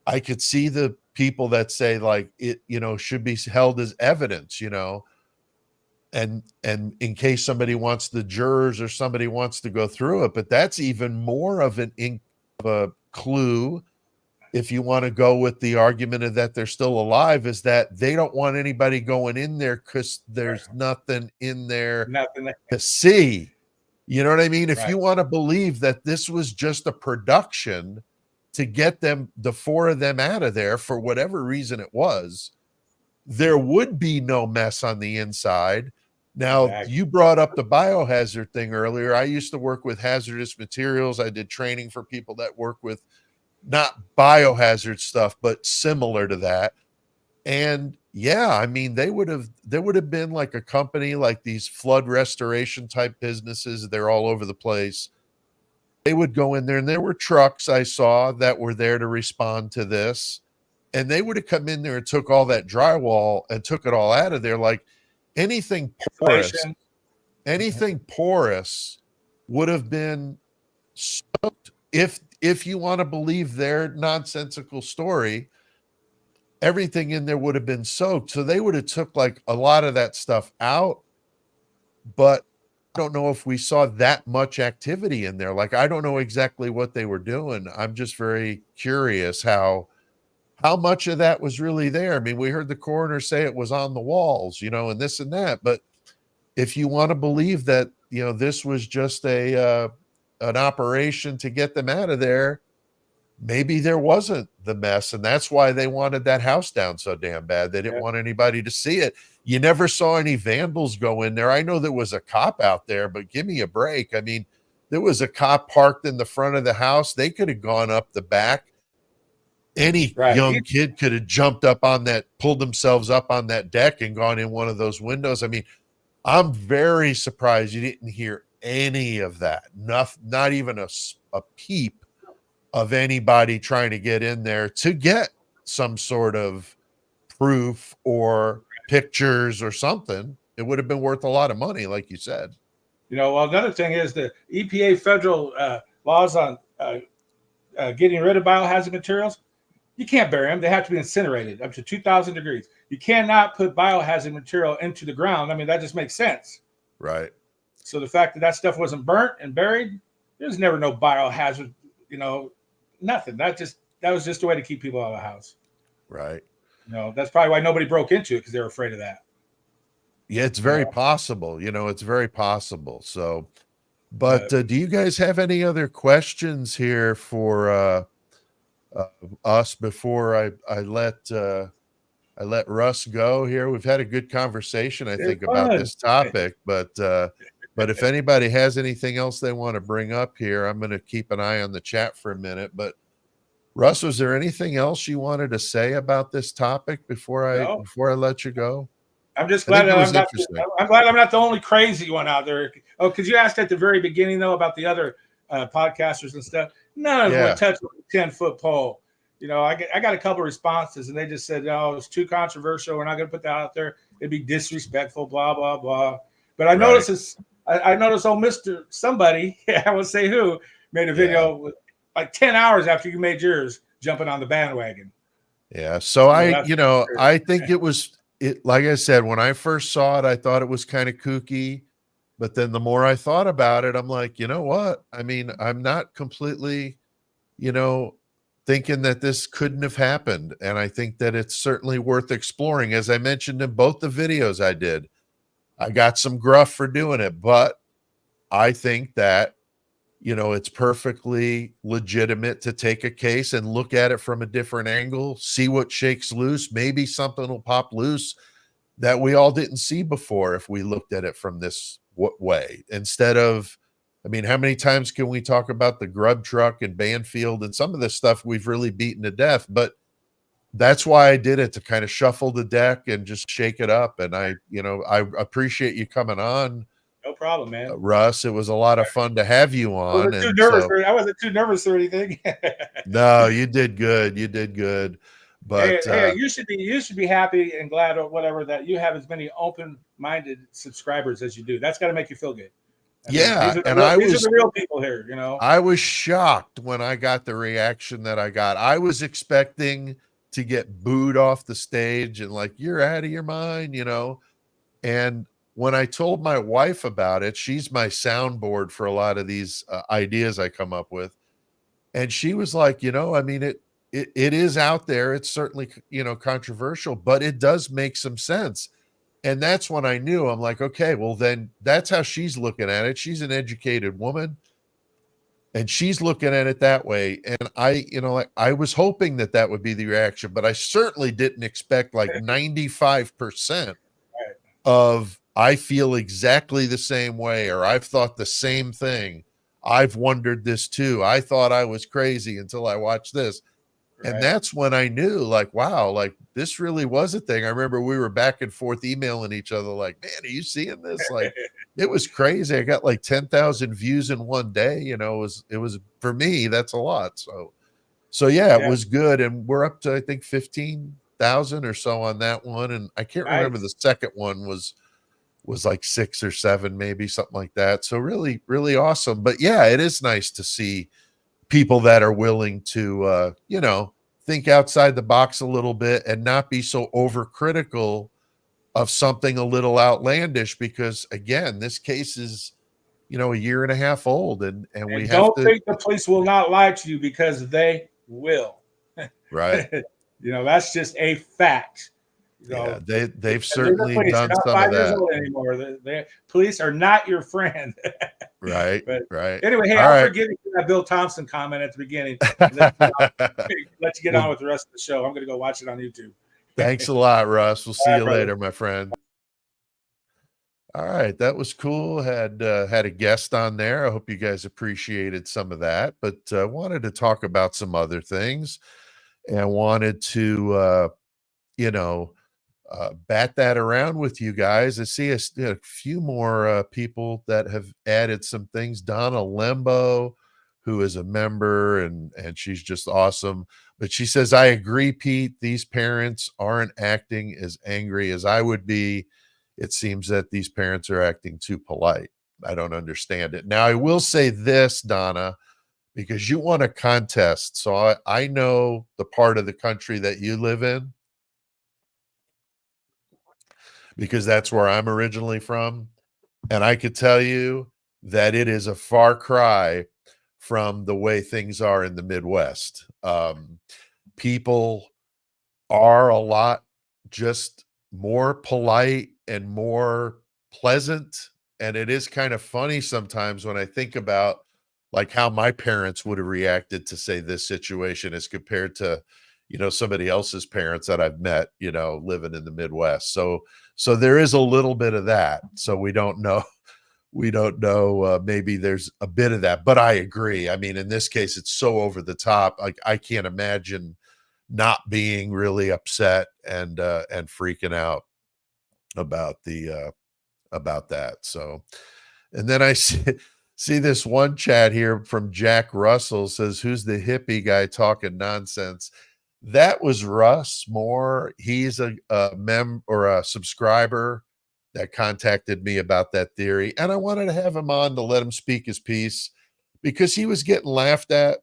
S1: I could see the people that say like it, should be held as evidence, and in case somebody wants, the jurors or somebody wants to go through it. But that's even more of a clue, if you want to go with the argument of that they're still alive, is that they don't want anybody going in there because there's nothing in there to see. You know what I mean? If you want to believe that this was just a production to get them, the four of them, out of there for whatever reason it was, there would be no mess on the inside. Now, you brought up the biohazard thing earlier. I used to work with hazardous materials. I did training for people that work with not biohazard stuff, but similar to that. And yeah, I mean, there would have been like a company, like these flood restoration type businesses. They're all over the place. They would go in there, and there were trucks I saw that were there to respond to this. And they would have come in there and took all that drywall and took it all out of there. Like anything porous would have been soaked. If you want to believe their nonsensical story, everything in there would have been soaked. So they would have took like a lot of that stuff out. But I don't know if we saw that much activity in there. Like, I don't know exactly what they were doing. I'm just very curious how much of that was really there. I mean, we heard the coroner say it was on the walls, and this and that. But if you want to believe that, this was just an operation to get them out of there, maybe there wasn't the mess. And that's why they wanted that house down so damn bad. They didn't want anybody to see it. You never saw any vandals go in there. I know there was a cop out there, but give me a break. I mean, there was a cop parked in the front of the house. They could have gone up the back. Any young kid could have jumped up on that, pulled themselves up on that deck and gone in one of those windows. I mean, I'm very surprised you didn't hear any of that. Not even a peep of anybody trying to get in there to get some sort of proof or pictures or something. It would have been worth a lot of money, like you said.
S2: Well, another thing is the EPA federal laws on getting rid of biohazard materials. You can't bury them. They have to be incinerated up to 2,000 degrees. You cannot put biohazard material into the ground. I mean, that just makes sense.
S1: Right.
S2: So the fact that stuff wasn't burnt and buried, there's never no biohazard, nothing. That was just a way to keep people out of the house.
S1: Right.
S2: That's probably why nobody broke into it, because they were afraid of that.
S1: Yeah, it's very possible. It's very possible. So, but do you guys have any other questions here for us before I let Russ go here? We've had a good conversation, I think, about this topic, but if anybody has anything else they want to bring up here, I'm going to keep an eye on the chat for a minute. But Russ, was there anything else you wanted to say about this topic before I let you go?
S2: I'm just glad that I'm glad I'm not the only crazy one out there. Oh, because you asked at the very beginning though about the other podcasters and stuff. None of them would touch a 10-foot pole. I got a couple of responses, and they just said, "No, it's too controversial. We're not going to put that out there. It'd be disrespectful." Blah blah blah. But I noticed this. I noticed old Mr. Somebody, I won't say who, made a video with, like 10 hours after you made yours, jumping on the bandwagon.
S1: Yeah. So I think it was. Like I said, when I first saw it, I thought it was kind of kooky, but then the more I thought about it, I'm like, you know what? I mean, I'm not completely, thinking that this couldn't have happened. And I think that it's certainly worth exploring. As I mentioned in both the videos I did, I got some gruff for doing it, but I think that, it's perfectly legitimate to take a case and look at it from a different angle, see what shakes loose. Maybe something will pop loose that we all didn't see before if we looked at it from this way. Instead of, I mean, how many times can we talk about the grub truck and Banfield and some of this stuff we've really beaten to death? But that's why I did it, to kind of shuffle the deck and just shake it up. And I appreciate you coming on,
S2: No problem, man.
S1: Russ. It was a lot of fun to have you on. And
S2: I wasn't too nervous or anything.
S1: no, you did good. You did good. But
S2: hey, you should be happy and glad or whatever that you have as many open-minded subscribers as you do. That's got to make you feel good. I mean,
S1: yeah, and
S2: these are the real people here, you know.
S1: I was shocked when I got the reaction that I got. I was expecting to get booed off the stage and like, you're out of your mind, you know. And when I told my wife about it, she's my soundboard for a lot of these ideas I come up with. And she was like, you know, I mean, it is out there. It's certainly, you know, controversial, but it does make some sense. And that's when I knew. I'm like, okay, well, then that's how she's looking at it. She's an educated woman and she's looking at it that way. And I, you know, I was hoping that that would be the reaction, but I certainly didn't expect like 95% of I feel exactly the same way, or I've thought the same thing. I've wondered this too. I thought I was crazy until I watched this. And that's when I knew, like, wow, like this really was a thing. I remember we were back and forth emailing each other, like, man, are you seeing this? Like, it was crazy. I got like 10,000 views in one day. You know, it was for me, that's a lot. So yeah, it was good. And we're up to, I think, 15,000 or so on that one. And I can't remember the second one was like 6 or 7, maybe something like that. So really, really awesome. But yeah, it is nice to see people that are willing to, you know, think outside the box a little bit and not be so overcritical of something a little outlandish, because again, this case is, you know, 1.5 years old and we
S2: don't think the police will not lie to you, because they will.
S1: Right.
S2: You know, that's just a fact. You
S1: know,
S2: yeah,
S1: they've certainly done some of that.
S2: Anymore. The police are not your friend.
S1: Right.
S2: But
S1: right.
S2: Anyway, hey, I'll forgive you for that Bill Thompson comment at the beginning. Let you get on with the rest of the show. I'm going to go watch it on YouTube.
S1: Thanks a lot, Russ. We'll see you later, my friend. All right, that was cool. Had a guest on there. I hope you guys appreciated some of that, but wanted to talk about some other things and wanted to you know, bat that around with you guys. I see a few more people that have added some things. Donna Lembo, who is a member, and she's just awesome. But she says, I agree, Pete. These parents aren't acting as angry as I would be. It seems that these parents are acting too polite. I don't understand it. Now, I will say this, Donna, because you won a contest. So I know the part of the country that you live in, because that's where I'm originally from. And I could tell you that it is a far cry from the way things are in the Midwest. People are a lot just more polite and more pleasant. And it is kind of funny sometimes when I think about like how my parents would have reacted to, say, this situation as compared to, you know, somebody else's parents that I've met, you know, living in the Midwest. So there is a little bit of that. So we don't know. Maybe there's a bit of that, but I agree. I mean, in this case, it's so over the top. Like I can't imagine not being really upset and freaking out about that. So, and then I see this one chat here from Jack Russell says, who's the hippie guy talking nonsense? That was Russ Mohr. He's a subscriber that contacted me about that theory. And I wanted to have him on to let him speak his piece because he was getting laughed at.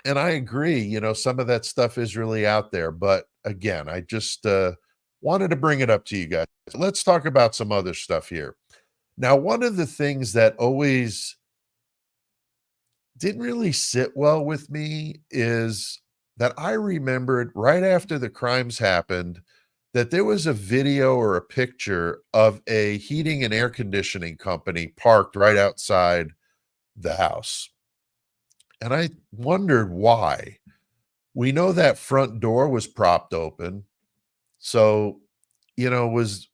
S1: And I agree, you know, some of that stuff is really out there. But again, I just wanted to bring it up to you guys. Let's talk about some other stuff here. Now, one of the things that always didn't really sit well with me is that I remembered right after the crimes happened that there was a video or a picture of a heating and air conditioning company parked right outside the house. And I wondered why. We know that front door was propped open. So, you know, was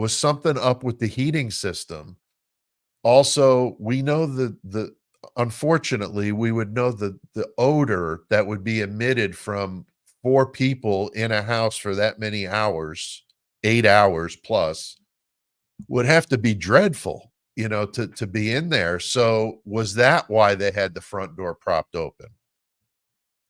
S1: something up with the heating system? Also, we know the unfortunately, we would know the odor that would be emitted from 4 people in a house for that many hours, 8 hours plus, would have to be dreadful. to be in there. So was that why they had the front door propped open?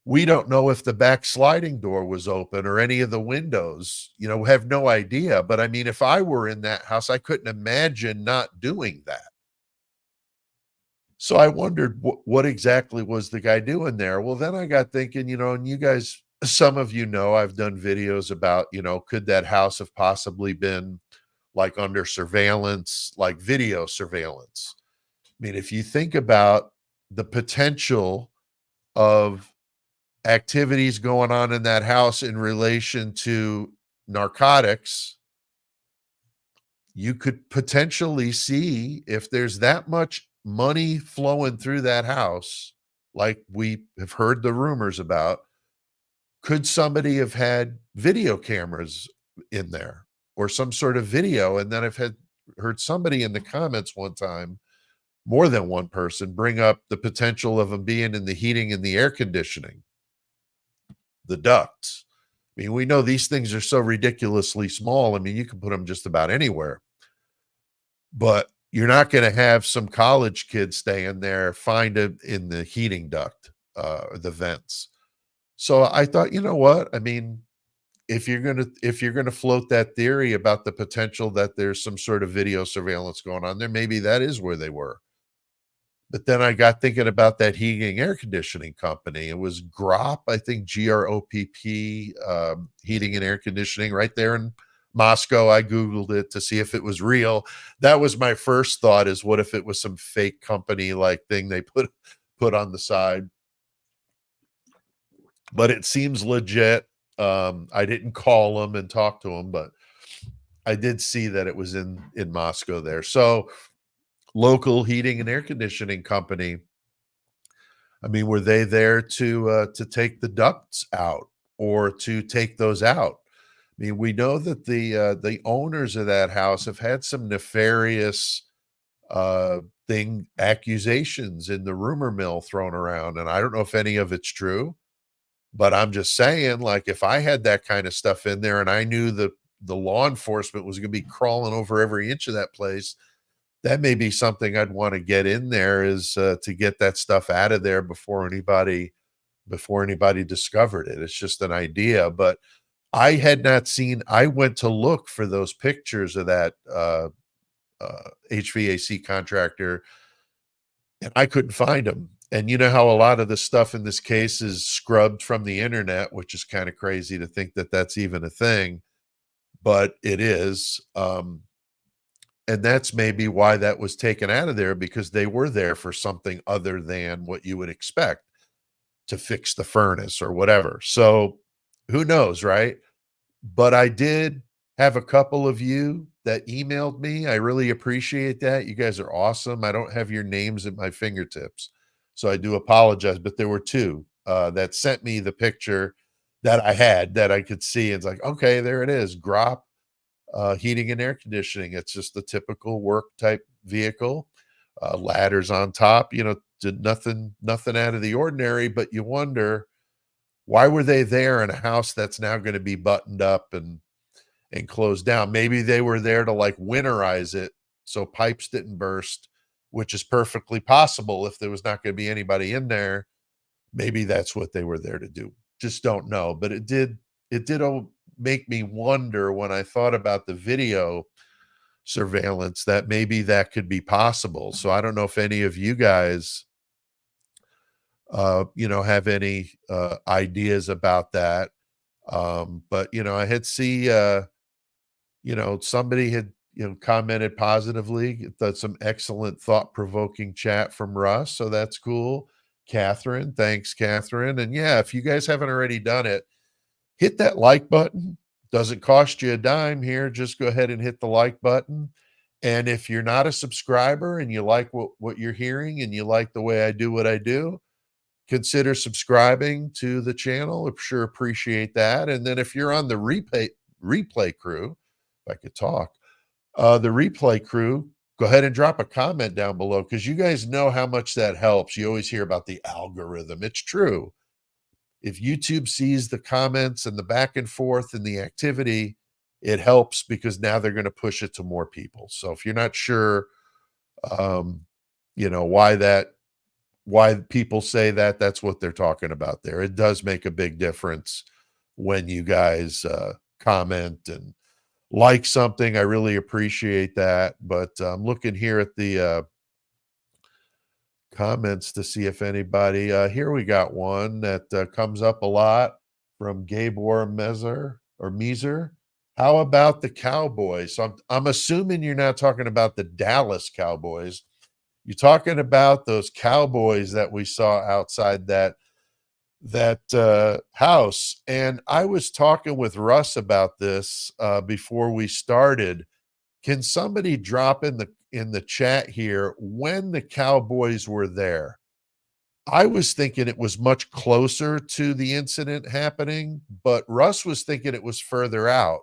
S1: We don't know if the back sliding door was open or any of the windows, have no idea. But I mean, if I were in that house, I couldn't imagine not doing that. So I wondered what exactly was the guy doing there? Well, then I got thinking, and you guys, some of I've done videos about, could that house have possibly been like under surveillance, like video surveillance? I mean, if you think about the potential of activities going on in that house in relation to narcotics, you could potentially see if there's that much money flowing through that house, like we have heard the rumors about, could somebody have had video cameras in there or some sort of video? And then I've heard somebody in the comments one time, more than one person, bring up the potential of them being in the heating and the air conditioning, the ducts. I mean, we know these things are so ridiculously small. I mean, you can put them just about anywhere, but you're not going to have some college kid staying there, find it in the heating duct, the vents. So I thought, you know what? I mean, if you're gonna float that theory about the potential that there's some sort of video surveillance going on there, maybe that is where they were. But then I got thinking about that heating air conditioning company. It was GROP, I think, GROPP, heating and air conditioning, right there in Moscow. I Googled it to see if it was real. That was my first thought, is what if it was some fake company like thing they put on the side? But it seems legit. I didn't call them and talk to them, but I did see that it was in Moscow there. So local heating and air conditioning company. I mean, were they there to take the ducts out or to take those out? I mean, we know that the owners of that house have had some nefarious accusations in the rumor mill thrown around, and I don't know if any of it's true. But I'm just saying, like, if I had that kind of stuff in there and I knew the law enforcement was going to be crawling over every inch of that place, that may be something I'd want to get in there, is to get that stuff out of there before anybody discovered it. It's just an idea, but I had not seen. I went to look for those pictures of that HVAC contractor, and I couldn't find them. And you know how a lot of the stuff in this case is scrubbed from the internet, which is kind of crazy to think that that's even a thing, but it is. And that's maybe why that was taken out of there, because they were there for something other than what you would expect, to fix the furnace or whatever. So who knows, right? But I did have a couple of you that emailed me. I really appreciate that. You guys are awesome. I don't have your names at my fingertips, so I do apologize. But there were two that sent me the picture that I had that I could see. It's like, okay, there it is. GROP heating and air conditioning. It's just the typical work type vehicle. Ladders on top, did nothing out of the ordinary. But you wonder, why were they there in a house that's now going to be buttoned up and closed down? Maybe they were there to like winterize it so pipes didn't burst, which is perfectly possible if there was not going to be anybody in there. Maybe that's what they were there to do. Just don't know. But it did make me wonder, when I thought about the video surveillance, that maybe that could be possible. So I don't know if any of you guys have any ideas about that. But I had somebody had commented positively. That's some excellent thought-provoking chat from Russ, so that's cool. Catherine, thanks, Catherine. And yeah, if you guys haven't already done it, hit that like button. Doesn't cost you a dime here. Just go ahead and hit the like button. And if you're not a subscriber and you like what you're hearing and you like the way I do what I do, consider subscribing to the channel. I sure appreciate that. And then if you're on the replay crew, if I could talk, the replay crew, go ahead and drop a comment down below, because you guys know how much that helps. You always hear about the algorithm. It's true. If YouTube sees the comments and the back and forth and the activity, it helps, because now they're going to push it to more people. So if you're not sure You know, why people say that, that's what they're talking about there. It does make a big difference when you guys comment and like something. I really appreciate that. But I'm looking here at the comments to see if anybody here we got one that comes up a lot from Gabor Meeser. How about the Cowboys? So I'm assuming you're not talking about the Dallas Cowboys. You're talking about those Cowboys that we saw outside that house. And I was talking with Russ about this before we started. Can somebody drop in the chat here when the Cowboys were there? I was thinking it was much closer to the incident happening, but Russ was thinking it was further out.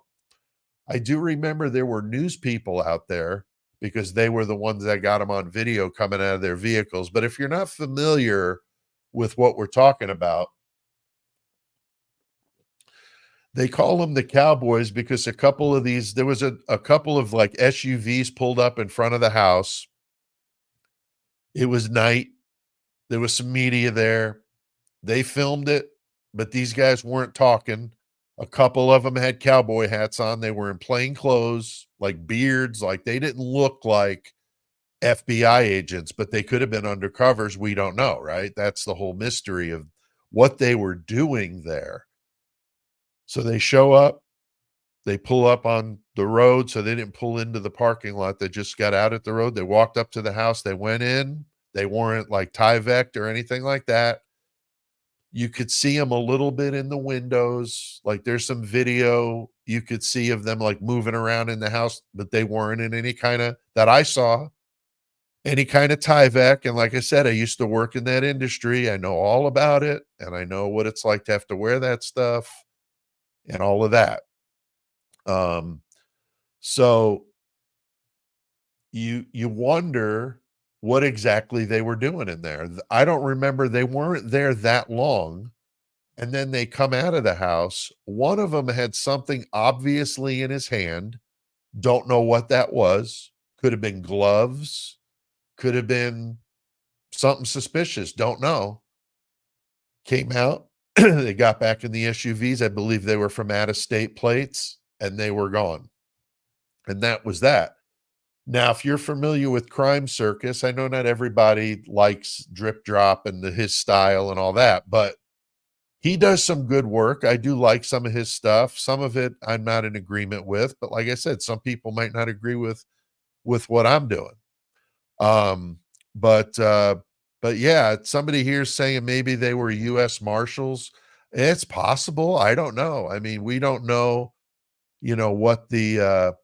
S1: I do remember there were news people out there because they were the ones that got them on video coming out of their vehicles. But if you're not familiar with what we're talking about, they call them the Cowboys because a couple of these, there was a couple of like SUVs pulled up in front of the house. It was night. There was some media there. They filmed it, but these guys weren't talking. A couple of them had cowboy hats on. They were in plain clothes, like beards, like they didn't look like FBI agents, but they could have been undercovers. We don't know, right? That's the whole mystery of what they were doing there. So they show up, they pull up on the road. So they didn't pull into the parking lot. They just got out at the road. They walked up to the house. They went in. They weren't like Tyvek or anything like that. You could see them a little bit in the windows. Like there's some video you could see of them like moving around in the house, but they weren't in any kind of, that I saw, any kind of Tyvek. And like I said, I used to work in that industry. I know all about it. And I know what it's like to have to wear that stuff and all of that. So you wonder what exactly they were doing in there. I don't remember. They weren't there that long. And then they come out of the house. One of them had something obviously in his hand. Don't know what that was. Could have been gloves. Could have been something suspicious. Don't know. Came out. They got back in the SUVs. I believe they were from out-of-state plates, and they were gone. And that was that. Now, if you're familiar with Crime Circus, I know not everybody likes Drip Drop and his style and all that, but he does some good work. I do like some of his stuff. Some of it I'm not in agreement with, but like I said, some people might not agree with what I'm doing. But yeah, somebody here saying maybe they were U.S. Marshals. It's possible. I don't know. I mean, we don't know, what the,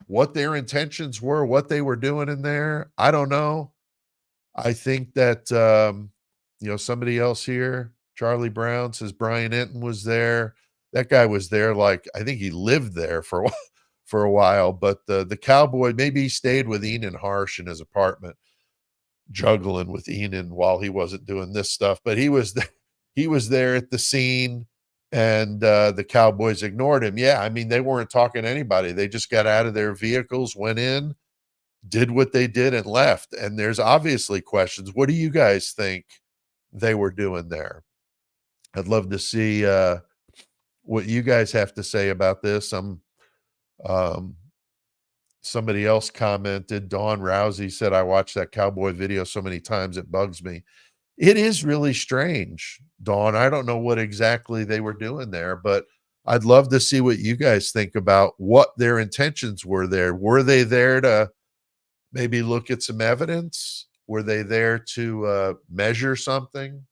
S1: what their intentions were, what they were doing in there. I don't know. I think that, somebody else here, Charlie Brown says Brian Enton was there. That guy was there. Like, I think he lived there for a while, but the Cowboy, maybe he stayed with Enan Harsh in his apartment, juggling with Enan while he wasn't doing this stuff, but he was there at the scene, and the Cowboys ignored him. Yeah. I mean, they weren't talking to anybody. They just got out of their vehicles, went in, did what they did, and left. And there's obviously questions. What do you guys think they were doing there? I'd love to see what you guys have to say about this. Somebody else commented, Dawn Rousey said, I watched that cowboy video so many times it bugs me. It is really strange, Dawn. I don't know what exactly they were doing there, but I'd love to see what you guys think about what their intentions were there. Were they there to maybe look at some evidence? Were they there to measure something?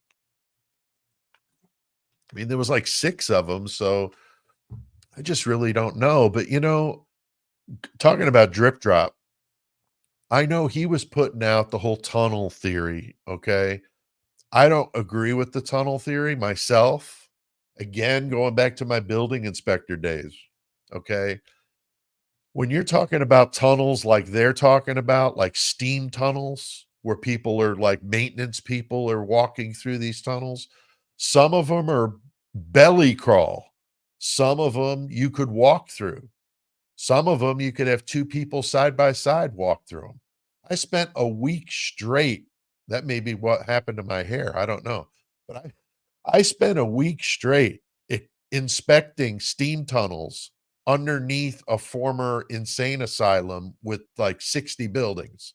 S1: I mean, there was like 6 of them, so I just really don't know. But, talking about Drip Drop, I know he was putting out the whole tunnel theory, okay? I don't agree with the tunnel theory myself. Again, going back to my building inspector days, okay? When you're talking about tunnels like they're talking about, like steam tunnels, where people are like maintenance people are walking through these tunnels, some of them are belly crawl. Some of them you could walk through. Some of them you could have two people side by side walk through them. I spent a week straight. That may be what happened to my hair. I don't know. But I spent a week straight inspecting steam tunnels underneath a former insane asylum with like 60 buildings.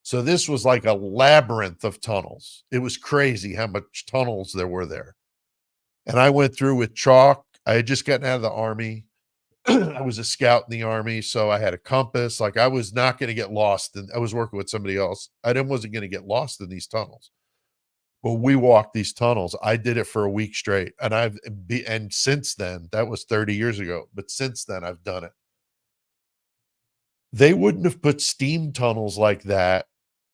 S1: So this was like a labyrinth of tunnels. It was crazy how much tunnels there were there. And I went through with chalk. I had just gotten out of the Army. I was a scout in the Army, so I had a compass. Like, I was not going to get lost. And I was working with somebody else. Wasn't going to get lost in these tunnels. Well, we walked these tunnels. I did it for a week straight. And since then, that was 30 years ago, but since then I've done it. They wouldn't have put steam tunnels like that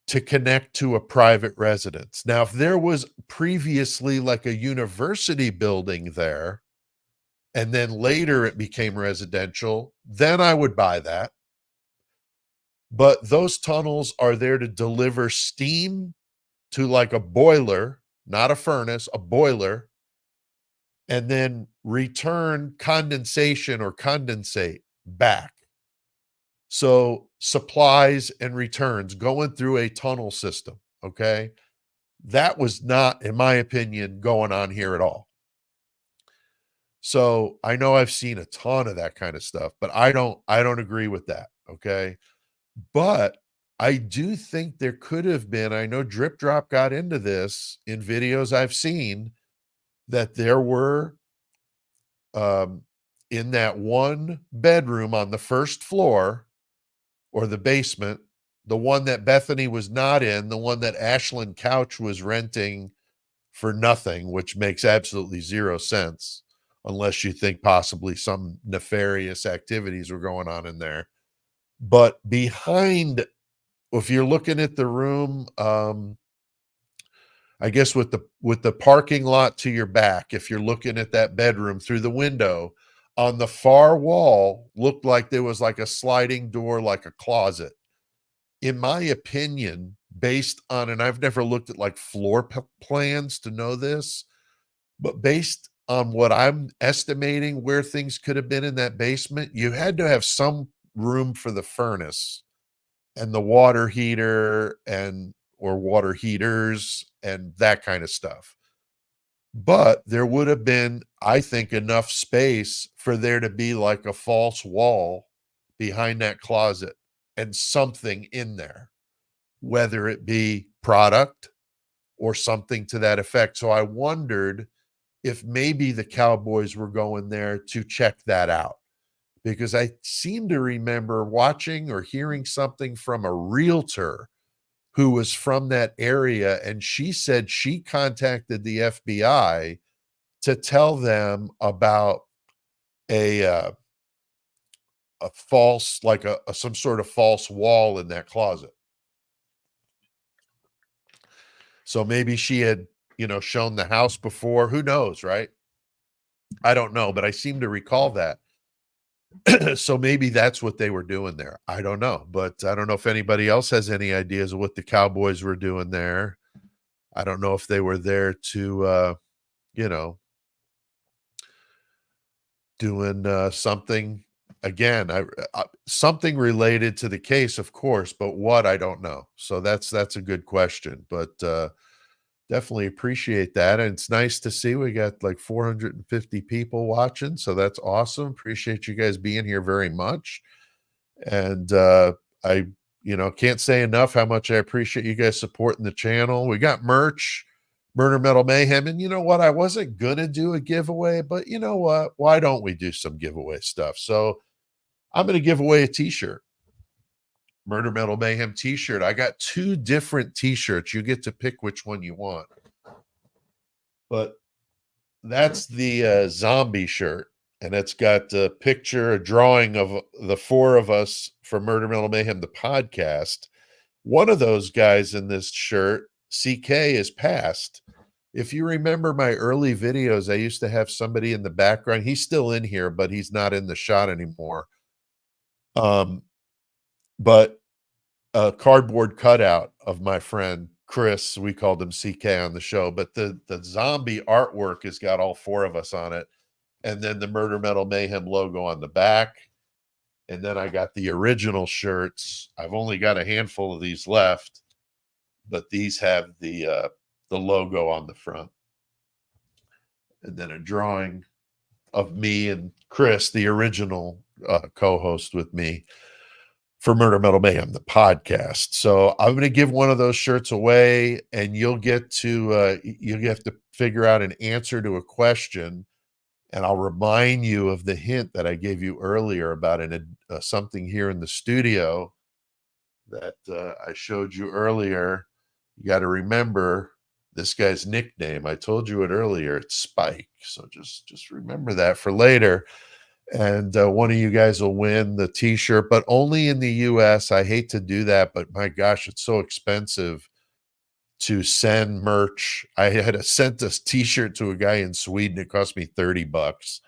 S1: to connect to a private residence. Now, if there was previously like a university building there, and then later it became residential, then I would buy that. But those tunnels are there to deliver steam to like a boiler, not a furnace, a boiler, and then return condensation or condensate back. So supplies and returns going through a tunnel system. Okay. That was not, in my opinion, going on here at all. So I know I've seen a ton of that kind of stuff, but I don't agree with that. Okay. But I do think there could have been, I know Drip Drop got into this in videos I've seen, that there were in that one bedroom on the first floor or the basement, the one that Bethany was not in, the one that Ashland Couch was renting for nothing, which makes absolutely zero sense unless you think possibly some nefarious activities were going on in there. But behind, if you're looking at the room, I guess with the parking lot to your back, if you're looking at that bedroom through the window, on the far wall looked like there was like a sliding door, like a closet. In my opinion, based on, and I've never looked at like floor plans to know this, but based on what I'm estimating where things could have been in that basement, you had to have some room for the furnace and the water heater or water heaters and that kind of stuff. But there would have been, I think, enough space for there to be like a false wall behind that closet and something in there, whether it be product or something to that effect. So I wondered if maybe the Cowboys were going there to check that out, because I seem to remember watching or hearing something from a realtor who was from that area, and she said she contacted the FBI to tell them about a false, like some sort of false wall in that closet. So maybe she had, shown the house before. Who knows, right? I don't know, but I seem to recall that. So maybe that's what they were doing there. I don't know, but I don't know if anybody else has any ideas of what the Cowboys were doing there. I don't know if they were there to, doing something again, something related to the case, of course, but what, I don't know. So that's a good question, but definitely appreciate that. And it's nice to see we got like 450 people watching. So that's awesome. Appreciate you guys being here very much. And I, can't say enough how much I appreciate you guys supporting the channel. We got merch, Murder Metal Mayhem. And you know what? I wasn't going to do a giveaway, but you know what? Why don't we do some giveaway stuff? So I'm going to give away a t-shirt. Murder Metal Mayhem t-shirt. I got 2 different t-shirts. You get to pick which one you want. But that's the zombie shirt. And it's got a picture, a drawing of the 4 of us for Murder Metal Mayhem, the podcast. One of those guys in this shirt, CK, is passed. If you remember my early videos, I used to have somebody in the background. He's still in here, but he's not in the shot anymore. But a cardboard cutout of my friend Chris, we called him CK on the show, but the zombie artwork has got all 4 of us on it, and then the Murder Metal Mayhem logo on the back. And then I got the original shirts. I've only got a handful of these left, but these have the logo on the front. And then a drawing of me and Chris, the original co-host with me for Murder Metal Mayhem, the podcast. So I'm going to give one of those shirts away, and you'll get to you have to figure out an answer to a question, and I'll remind you of the hint that I gave you earlier about something here in the studio that I showed you earlier. You got to remember this guy's nickname. I told you it earlier. It's Spike. So just remember that for later. And one of you guys will win the t-shirt, but only in the US. I hate to do that, but my gosh, it's so expensive to send merch. I had sent a t-shirt to a guy in Sweden. It cost me $30.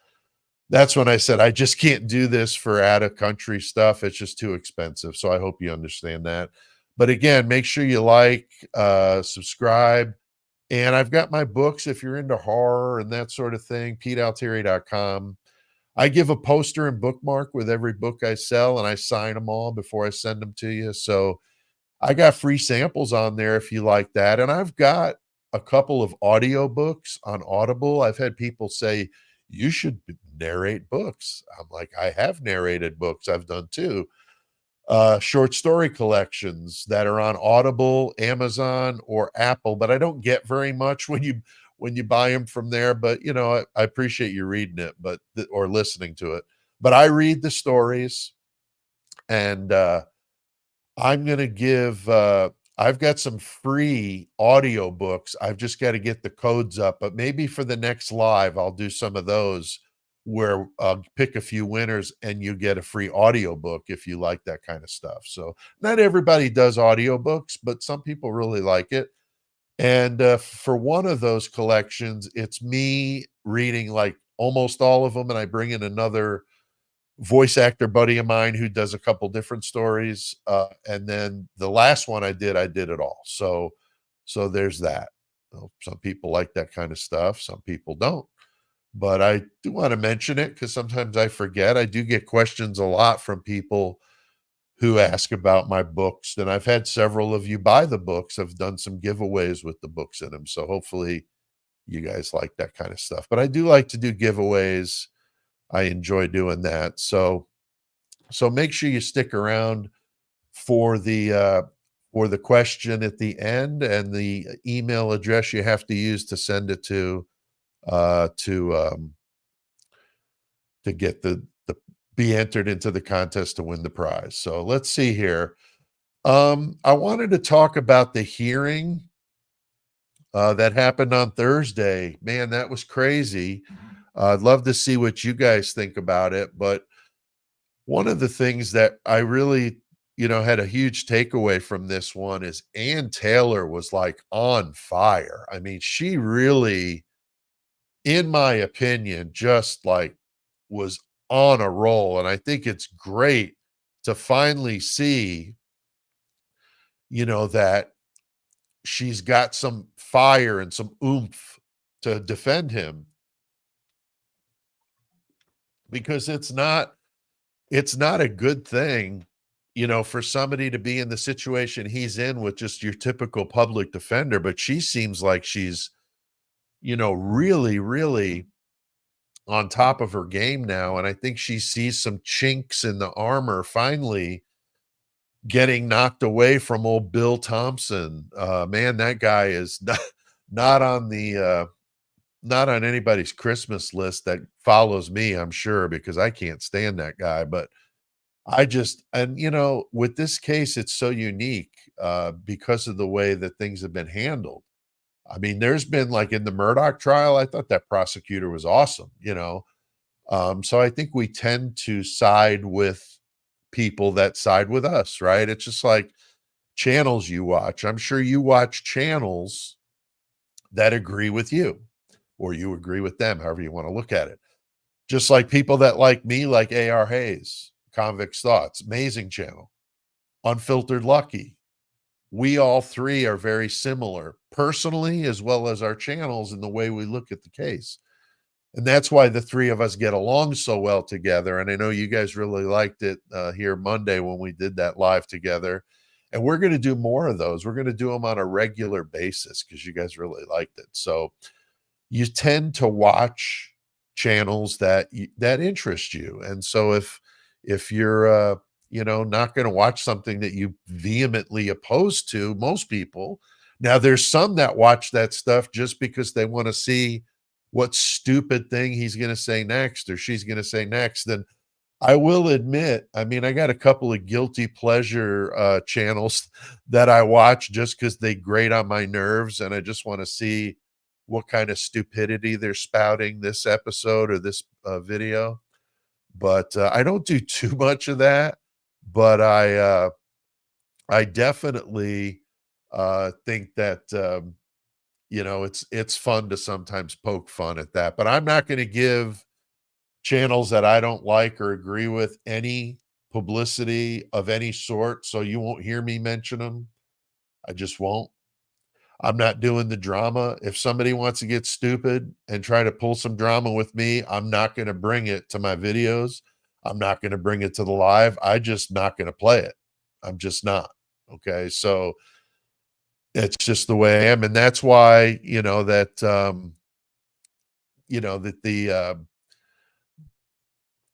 S1: That's when I said, I just can't do this for out of country stuff. It's just too expensive. So I hope you understand that. But again, make sure you like, subscribe. And I've got my books if you're into horror and that sort of thing, PeteAltieri.com. I give a poster and bookmark with every book I sell, and I sign them all before I send them to you. So I got free samples on there if you like that. And I've got a couple of audio books on Audible. I've had people say, you should narrate books. I'm like, I have narrated books. I've done too. Short story collections that are on Audible, Amazon, or Apple, but I don't get very much when you buy them from there. But you know, I appreciate you reading it, or listening to it. But I read the stories, and I'm gonna give. I've got some free audio books. I've just got to get the codes up. But maybe for the next live, I'll do some of those where I'll pick a few winners and you get a free audio book if you like that kind of stuff. So not everybody does audiobooks, but some people really like it. And for one of those collections, it's me reading like almost all of them, and I bring in another voice actor buddy of mine who does a couple different stories. And then the last one I did it all. So there's that. Some people like that kind of stuff. Some people don't. But I do want to mention it because sometimes I forget. I do get questions a lot from people who ask about my books, and I've had several of you buy the books. I've done some giveaways with the books in them. So hopefully you guys like that kind of stuff. But I do like to do giveaways. I enjoy doing that. So make sure you stick around for the question at the end and the email address you have to use to send it to get the be entered into the contest to win the prize. So let's see here. I wanted to talk about the hearing that happened on Thursday. Man, that was crazy. I'd love to see what you guys think about it. But one of the things that I really, had a huge takeaway from this one is Ann Taylor was like on fire. I mean, she really, in my opinion, just like was on a roll. And I think it's great to finally see, that she's got some fire and some oomph to defend him, because it's not a good thing, for somebody to be in the situation he's in with just your typical public defender. But she seems like she's, really, really on top of her game now. And I think she sees some chinks in the armor finally getting knocked away from old Bill Thompson. Man, that guy is not on the not on anybody's Christmas list that follows me, I'm sure, because I can't stand that guy. But with this case, it's so unique because of the way that things have been handled. I mean, there's been, like, in the Murdoch trial, I thought that prosecutor was awesome, so I think we tend to side with people that side with us, right? It's just like channels you watch. I'm sure you watch channels that agree with you, or you agree with them, however you want to look at it. Just like people that like me, like A.R. Hayes, Convict's Thoughts, amazing channel, Unfiltered Lucky. We all three are very similar personally, as well as our channels, in the way we look at the case. And that's why the three of us get along so well together. And I know you guys really liked it here Monday when we did that live together. And we're going to do more of those. We're going to do them on a regular basis because you guys really liked it. So you tend to watch channels that interest you. And so if you're not going to watch something that you vehemently oppose to, most people, now there's some that watch that stuff just because they want to see what stupid thing he's going to say next or she's going to say next. And I will admit, I mean, I got a couple of guilty pleasure channels that I watch just because they grate on my nerves, and I just want to see what kind of stupidity they're spouting this episode or this video. But I don't do too much of that. But I definitely think that it's fun to sometimes poke fun at that. But I'm not going to give channels that I don't like or agree with any publicity of any sort, so you won't hear me mention them. I just won't. I'm not doing the drama. If somebody wants to get stupid and try to pull some drama with me, I'm not going to bring it to my videos. I'm not going to bring it to the live. I just not going to play it. I'm just not. Okay. So it's just the way I am. And that's why,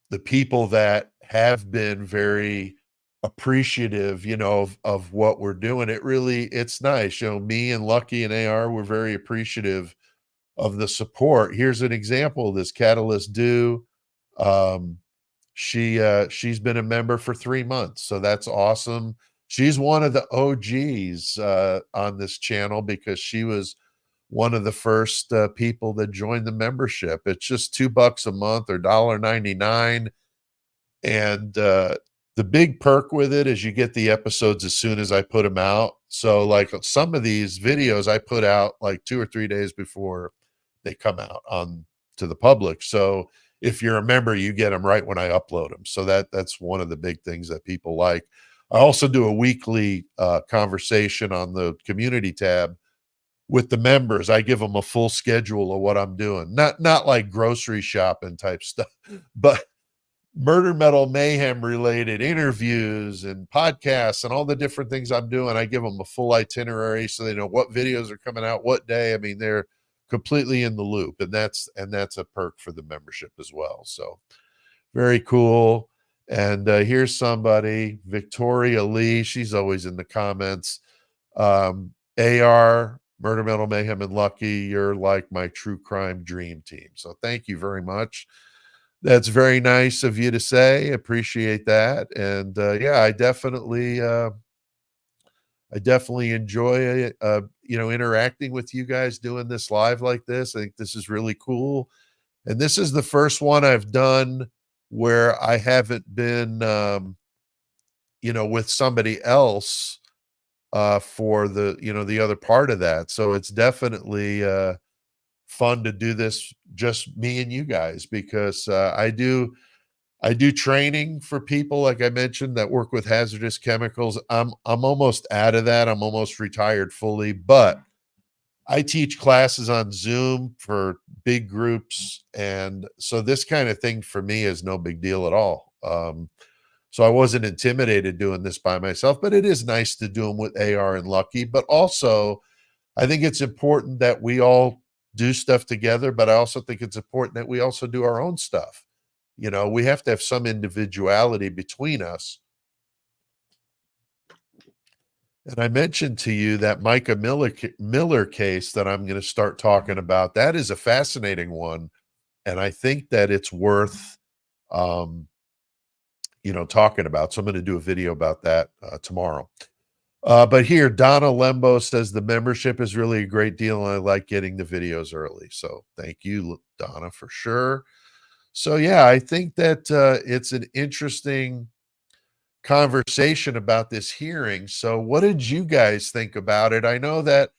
S1: the people that have been very appreciative, of what we're doing, it's nice. Me and Lucky and AR were very appreciative of the support. Here's an example of this. Catalyst Do. Um, she's been a member for 3 months, so that's awesome. She's one of the OGs on this channel because she was one of the first people that joined the membership. It's just $2 a month or $1.99. And the big perk with it is you get the episodes as soon as I put them out. So like some of these videos I put out like 2 or 3 days before they come out on to the public. So if you're a member, you get them right when I upload them. So that's one of the big things that people like. I also do a weekly conversation on the community tab with the members. I give them a full schedule of what I'm doing. Not like grocery shopping type stuff, but murder metal mayhem related interviews and podcasts and all the different things I'm doing. I give them a full itinerary so they know what videos are coming out what day. I mean, they're completely in the loop, and that's a perk for the membership as well. So very cool. And here's somebody, Victoria Lee. She's always in the comments. AR, Murder Metal Mayhem, and Lucky, you're like my true crime dream team. So thank you very much. That's very nice of you to say. Appreciate that. And yeah, I definitely enjoy interacting with you guys doing this live like this. I think this is really cool. And this is the first one I've done where I haven't been with somebody else for the other part of that. So it's definitely fun to do this just me and you guys, because I do training for people, like I mentioned, that work with hazardous chemicals. I'm almost out of that. I'm almost retired fully, but I teach classes on Zoom for big groups, and so this kind of thing for me is no big deal at all. So I wasn't intimidated doing this by myself, but it is nice to do them with AR and Lucky. But also, I think it's important that we all do stuff together, but I also think it's important that we also do our own stuff. We have to have some individuality between us. And I mentioned to you that Micah Miller case that I'm going to start talking about. That is a fascinating one. And I think that it's worth, talking about. So I'm going to do a video about that tomorrow. But here, Donna Lembo says the membership is really a great deal, and I like getting the videos early. So thank you, Donna, for sure. So yeah, I think that it's an interesting conversation about this hearing. So what did you guys think about it? I know that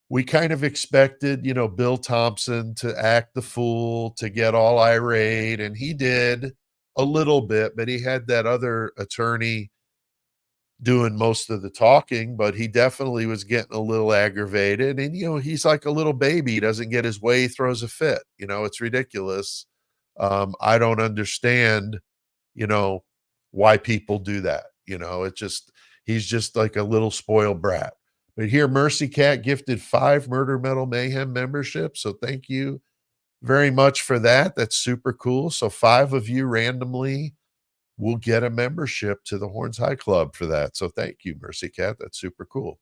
S1: we kind of expected, Bill Thompson to act the fool, to get all irate, and he did a little bit, but he had that other attorney doing most of the talking, but he definitely was getting a little aggravated. And, he's like a little baby. He doesn't get his way, he throws a fit. It's ridiculous. I don't understand, why people do that. He's just like a little spoiled brat. But here, Mercy Cat gifted 5 Murder Metal Mayhem memberships. So thank you very much for that. That's super cool. So 5 of you randomly will get a membership to the Horns High Club for that. So thank you, Mercy Cat. That's super cool.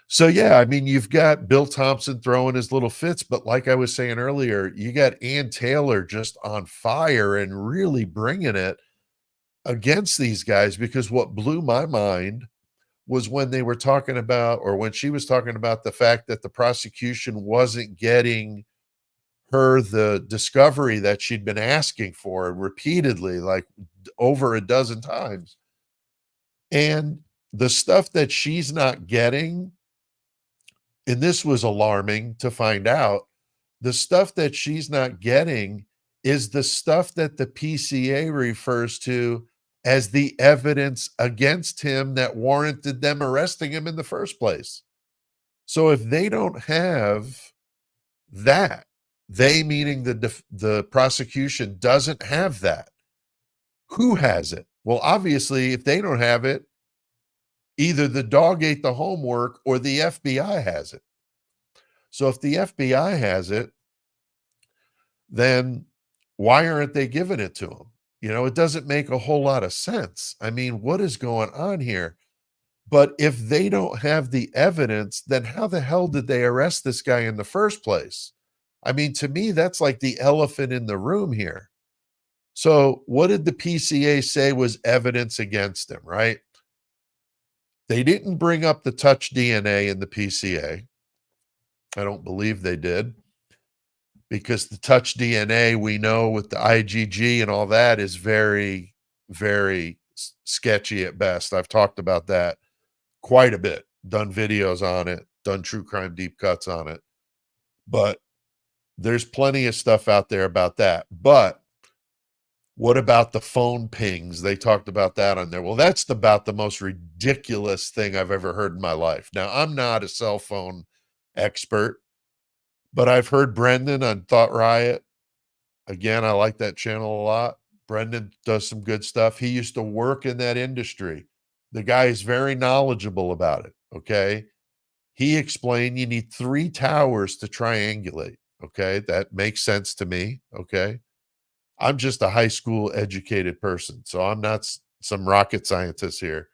S1: So yeah, I mean, you've got Bill Thompson throwing his little fits, but like I was saying earlier, you got Ann Taylor just on fire and really bringing it against these guys, because what blew my mind was when they were talking about, or when she was talking about the fact that the prosecution wasn't getting her the discovery that she'd been asking for repeatedly, like over a dozen times. And the stuff that she's not getting, and this was alarming to find out, the stuff that she's not getting is the stuff that the PCA refers to as the evidence against him that warranted them arresting him in the first place. So if they don't have that, they meaning the prosecution doesn't have that, who has it? Well, obviously, if they don't have it, either the dog ate the homework or the FBI has it. So if the FBI has it, then why aren't they giving it to him? It doesn't make a whole lot of sense. I mean, what is going on here? But if they don't have the evidence, then how the hell did they arrest this guy in the first place? I mean, to me, that's like the elephant in the room here. So what did the PCA say was evidence against him, right? They didn't bring up the touch DNA in the PCA. I don't believe they did, because the touch DNA, we know with the IgG and all that, is very, very sketchy at best. I've talked about that quite a bit, done videos on it, done true crime deep cuts on it. But there's plenty of stuff out there about that. But what about the phone pings? They talked about that on there. Well, that's about the most ridiculous thing I've ever heard in my life. Now, I'm not a cell phone expert, but I've heard Brendan on Thought Riot. Again, I like that channel a lot. Brendan does some good stuff. He used to work in that industry. The guy is very knowledgeable about it, okay? He explained you need 3 towers to triangulate, okay? That makes sense to me, okay? I'm just a high school educated person, so I'm not some rocket scientist here.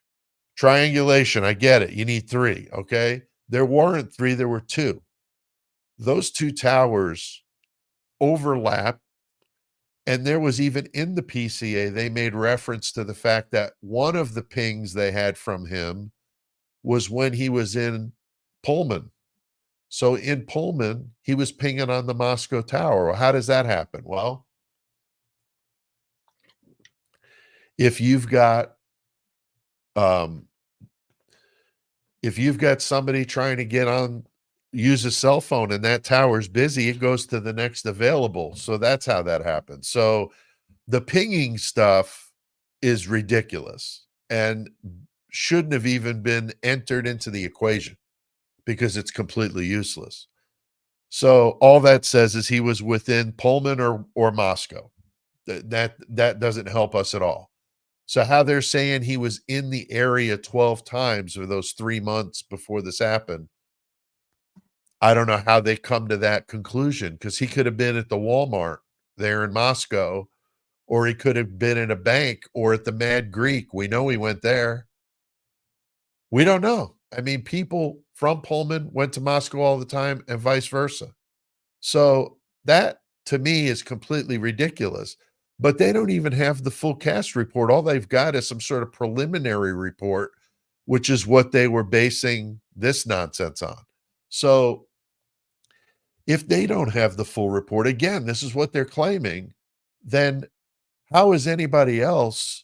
S1: Triangulation, I get it. You need 3, okay? There weren't 3, there were 2. Those 2 towers overlap, and there was even in the PCA, they made reference to the fact that one of the pings they had from him was when he was in Pullman. So in Pullman, he was pinging on the Moscow Tower. Well, how does that happen? Well, if you've got somebody trying to get on, use a cell phone, and that tower's busy, it goes to the next available. So that's how that happens. So the pinging stuff is ridiculous and shouldn't have even been entered into the equation, because it's completely useless. So all that says is he was within Pullman or Moscow. That doesn't help us at all. So how they're saying he was in the area 12 times for those 3 months before this happened, I don't know how they come to that conclusion, because he could have been at the Walmart there in Moscow, or he could have been in a bank or at the Mad Greek. We know he went there. We don't know. I mean, people from Pullman went to Moscow all the time and vice versa. So that to me is completely ridiculous. But they don't even have the full cast report. All they've got is some sort of preliminary report, which is what they were basing this nonsense on. So if they don't have the full report, again, this is what they're claiming, then how is anybody else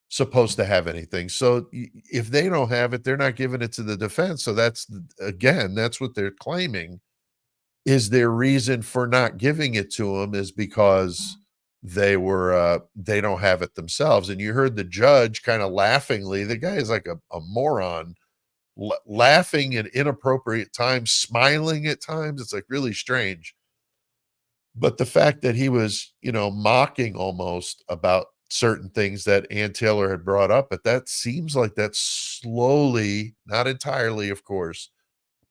S1: supposed to have anything? So if they don't have it, they're not giving it to the defense. So that's, again, that's what they're claiming is their reason for not giving it to them, is because they don't have it themselves. And you heard the judge kind of laughingly, the guy is like a moron, laughing at inappropriate times, smiling at times. It's like really strange. But the fact that he was, mocking almost about certain things that Ann Taylor had brought up, but that seems like that's slowly, not entirely, of course,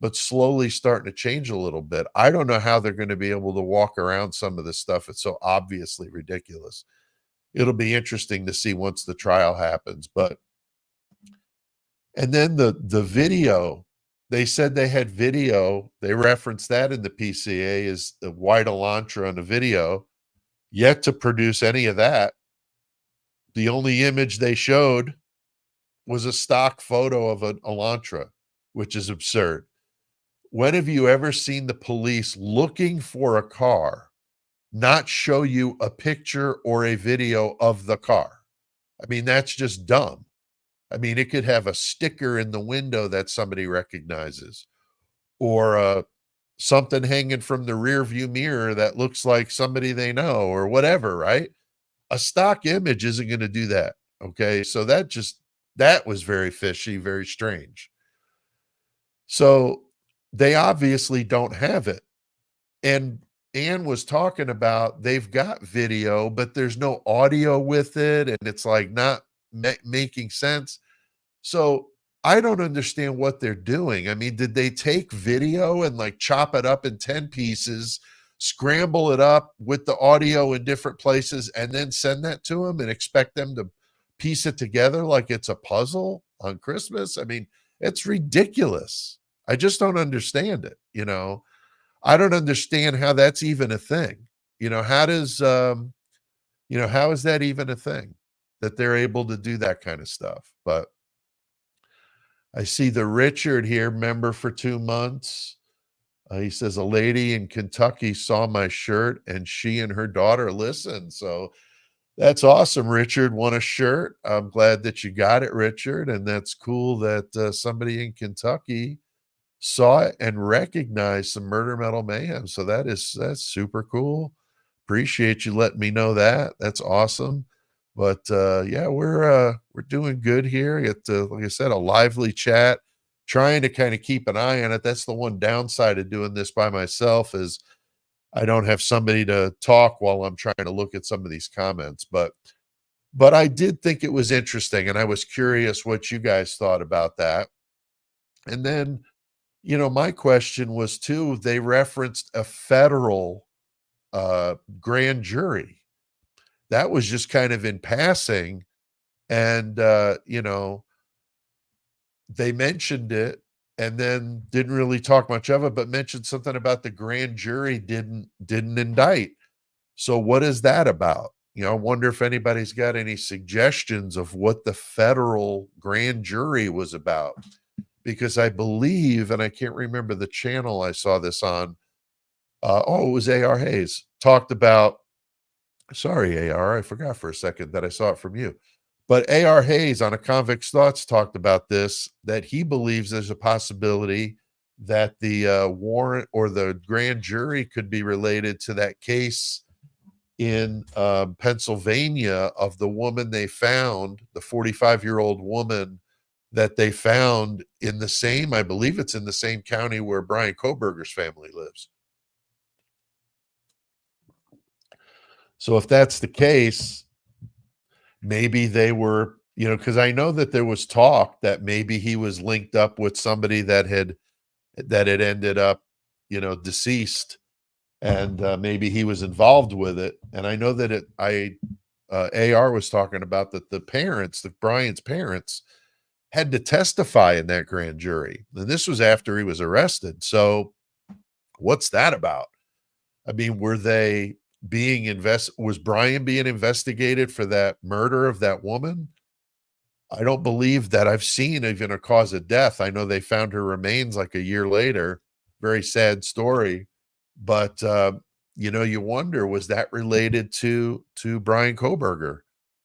S1: but slowly starting to change a little bit. I don't know how they're going to be able to walk around some of this stuff. It's so obviously ridiculous. It'll be interesting to see once the trial happens. And then the video, they said they had video. They referenced that in the PCA is the white Elantra on the video, yet to produce any of that. The only image they showed was a stock photo of an Elantra, which is absurd. When have you ever seen the police looking for a car not show you a picture or a video of the car? I mean, that's just dumb. I mean, it could have a sticker in the window that somebody recognizes, or something hanging from the rear view mirror that looks like somebody they know, or whatever, right? A stock image isn't going to do that. Okay. So that was very fishy, very strange. So they obviously don't have it. And Ann was talking about they've got video, but there's no audio with it. And it's like not making sense. So I don't understand what they're doing. I mean, did they take video and like chop it up in 10 pieces, scramble it up with the audio in different places, and then send that to them and expect them to piece it together like it's a puzzle on Christmas? I mean, it's ridiculous. I just don't understand it. I don't understand how that's even a thing. How does, how is that even a thing that they're able to do that kind of stuff? But I see the Richard here, member for 2 months. He says, a lady in Kentucky saw my shirt and she and her daughter listened. So that's awesome, Richard. Won a shirt. I'm glad that you got it, Richard. And that's cool that somebody in Kentucky saw it and recognized some Murder Metal Mayhem. So that's super cool. Appreciate you letting me know that. That's awesome. But yeah, we're doing good here. Get like I said, a lively chat, trying to kind of keep an eye on it. That's the one downside of doing this by myself is I don't have somebody to talk while I'm trying to look at some of these comments. But I did think it was interesting, and I was curious what you guys thought about that. And then, my question was too, they referenced a federal grand jury. That was just kind of in passing. And, they mentioned it and then didn't really talk much of it, but mentioned something about the grand jury didn't indict. So what is that about? I wonder if anybody's got any suggestions of what the federal grand jury was about, because I believe, and I can't remember the channel I saw this on. It was AR Hayes talked about, sorry, AR, I forgot for a second that I saw it from you. But AR Hayes on A Convict's Thoughts talked about this, that he believes there's a possibility that the warrant or the grand jury could be related to that case in Pennsylvania of the woman they found, the 45-year-old woman that they found in the same, I believe it's in the same county where Brian Kohberger's family lives. So if that's the case, maybe they were, because I know that there was talk that maybe he was linked up with somebody that had ended up, deceased, and maybe he was involved with it. And I know that AR was talking about that the parents, Brian's parents, had to testify in that grand jury. And this was after he was arrested. So what's that about? I mean, were they was Brian being investigated for that murder of that woman? I don't believe that I've seen even a cause of death. I know they found her remains like a year later. Very sad story. But, you wonder, was that related to Brian Kohberger?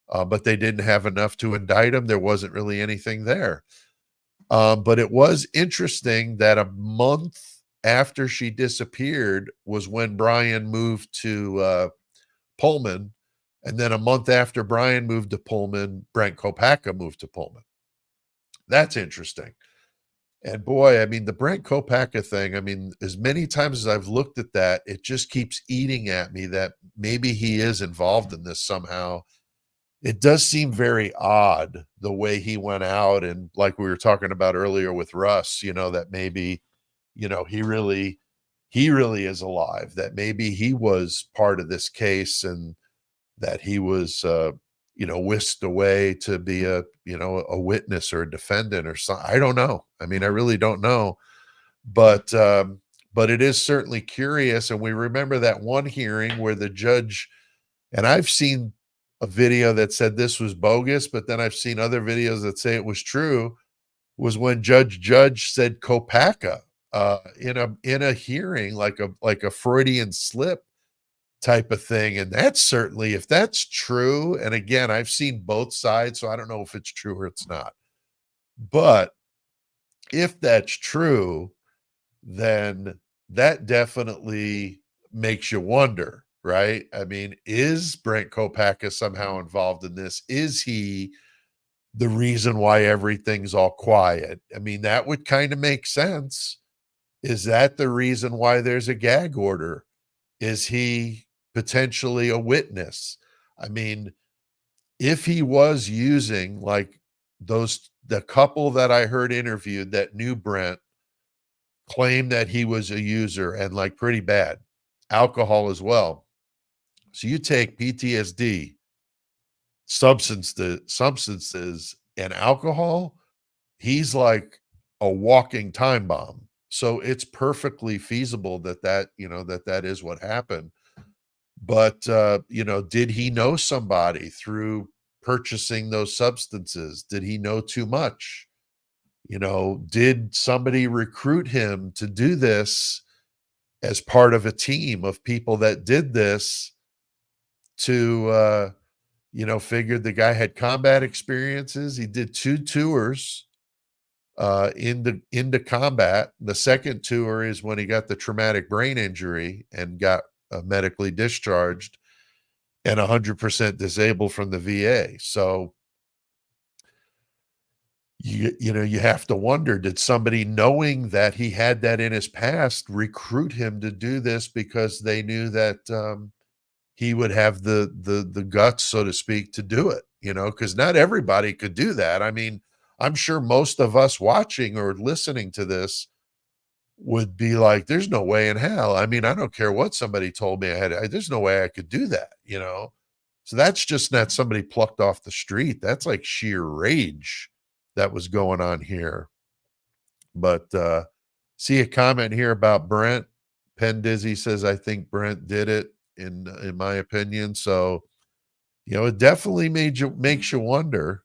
S1: But they didn't have enough to indict him. There wasn't really anything there. But it was interesting that a month after she disappeared was when Brian moved to Pullman And then a month after Brian moved to Pullman, Brent Kopacka moved to Pullman. That's interesting. And boy, I mean, the Brent Kopacka thing, I mean, as many times as I've looked at that, it just keeps eating at me that maybe he is involved in this somehow. It does seem very odd the way he went out, and like we were talking about earlier with Russ, that maybe, he really is alive, that maybe he was part of this case, and that he was whisked away to be a witness or a defendant or something. I don't know. I mean, I really don't know, but it is certainly curious. And we remember that one hearing where the judge, and I've seen a video that said this was bogus, but then I've seen other videos that say it was true, was when Judge said Kopacka in a hearing, like a Freudian slip type of thing. And that's certainly, if that's true, and again, I've seen both sides, so I don't know if it's true or it's not. But if that's true, then that definitely makes you wonder, right? I mean, is Brent Kopacka somehow involved in this? Is he the reason why everything's all quiet? I mean, that would kind of make sense. Is that the reason why there's a gag order? Is he potentially a witness? I mean, if he was using, like, the couple that I heard interviewed that knew Brent claimed that he was a user, and like pretty bad alcohol as well. So you take PTSD, substances and alcohol, he's like a walking time bomb. So it's perfectly feasible that is what happened. But did he know somebody through purchasing those substances? Did he know too much? Did somebody recruit him to do this as part of a team of people that did this to figured the guy had combat experiences. He did 2 tours into combat. The second tour is when he got the traumatic brain injury and got medically discharged and 100% disabled from the VA. So you have to wonder, did somebody, knowing that he had that in his past, recruit him to do this because they knew that he would have the guts, so to speak, to do it, because not everybody could do that. I mean, I'm sure most of us watching or listening to this would be like, there's no way in hell. I mean, I don't care what somebody told me there's no way I could do that, So that's just not somebody plucked off the street. That's like sheer rage that was going on here. But see a comment here about Brent. Penn Dizzy says, I think Brent did it, in my opinion. So, it definitely makes you wonder,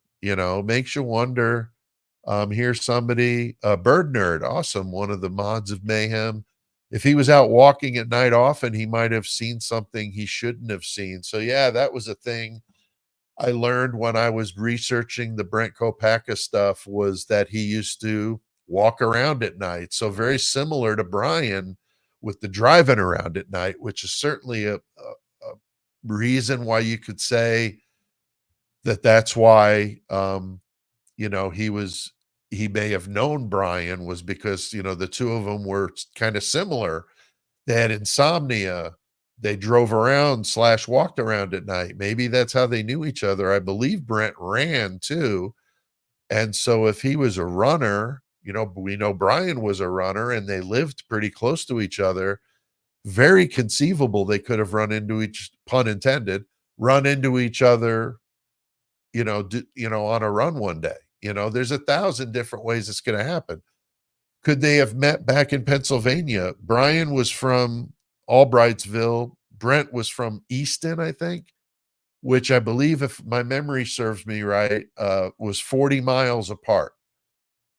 S1: here's somebody, Bird Nerd, awesome, one of the mods of Mayhem. If he was out walking at night often, he might have seen something he shouldn't have seen. So yeah, that was a thing I learned when I was researching the Brent Kopacka stuff, was that he used to walk around at night. So very similar to Brian with the driving around at night, which is certainly a reason why you could say that that's why, he may have known Brian, was because, the two of them were kind of similar. They had insomnia. They drove around / walked around at night. Maybe that's how they knew each other. I believe Brent ran too. And so if he was a runner, we know Brian was a runner and they lived pretty close to each other. Very conceivable they could have run into pun intended, run into each other, on a run one day. There's 1,000 different ways it's going to happen. Could they have met back in Pennsylvania? Brian was from Albrightsville. Brent was from Easton, I think, which I believe, if my memory serves me right, was 40 miles apart.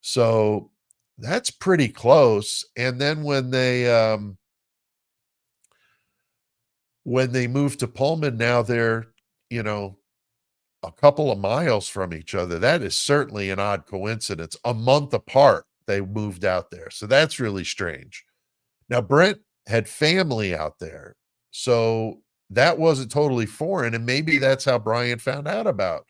S1: So that's pretty close. And then when they moved to Pullman, now they're, a couple of miles from each other. That is certainly an odd coincidence. A month apart, they moved out there. So that's really strange. Now, Brent had family out there. So that wasn't totally foreign. And maybe that's how Brian found out about,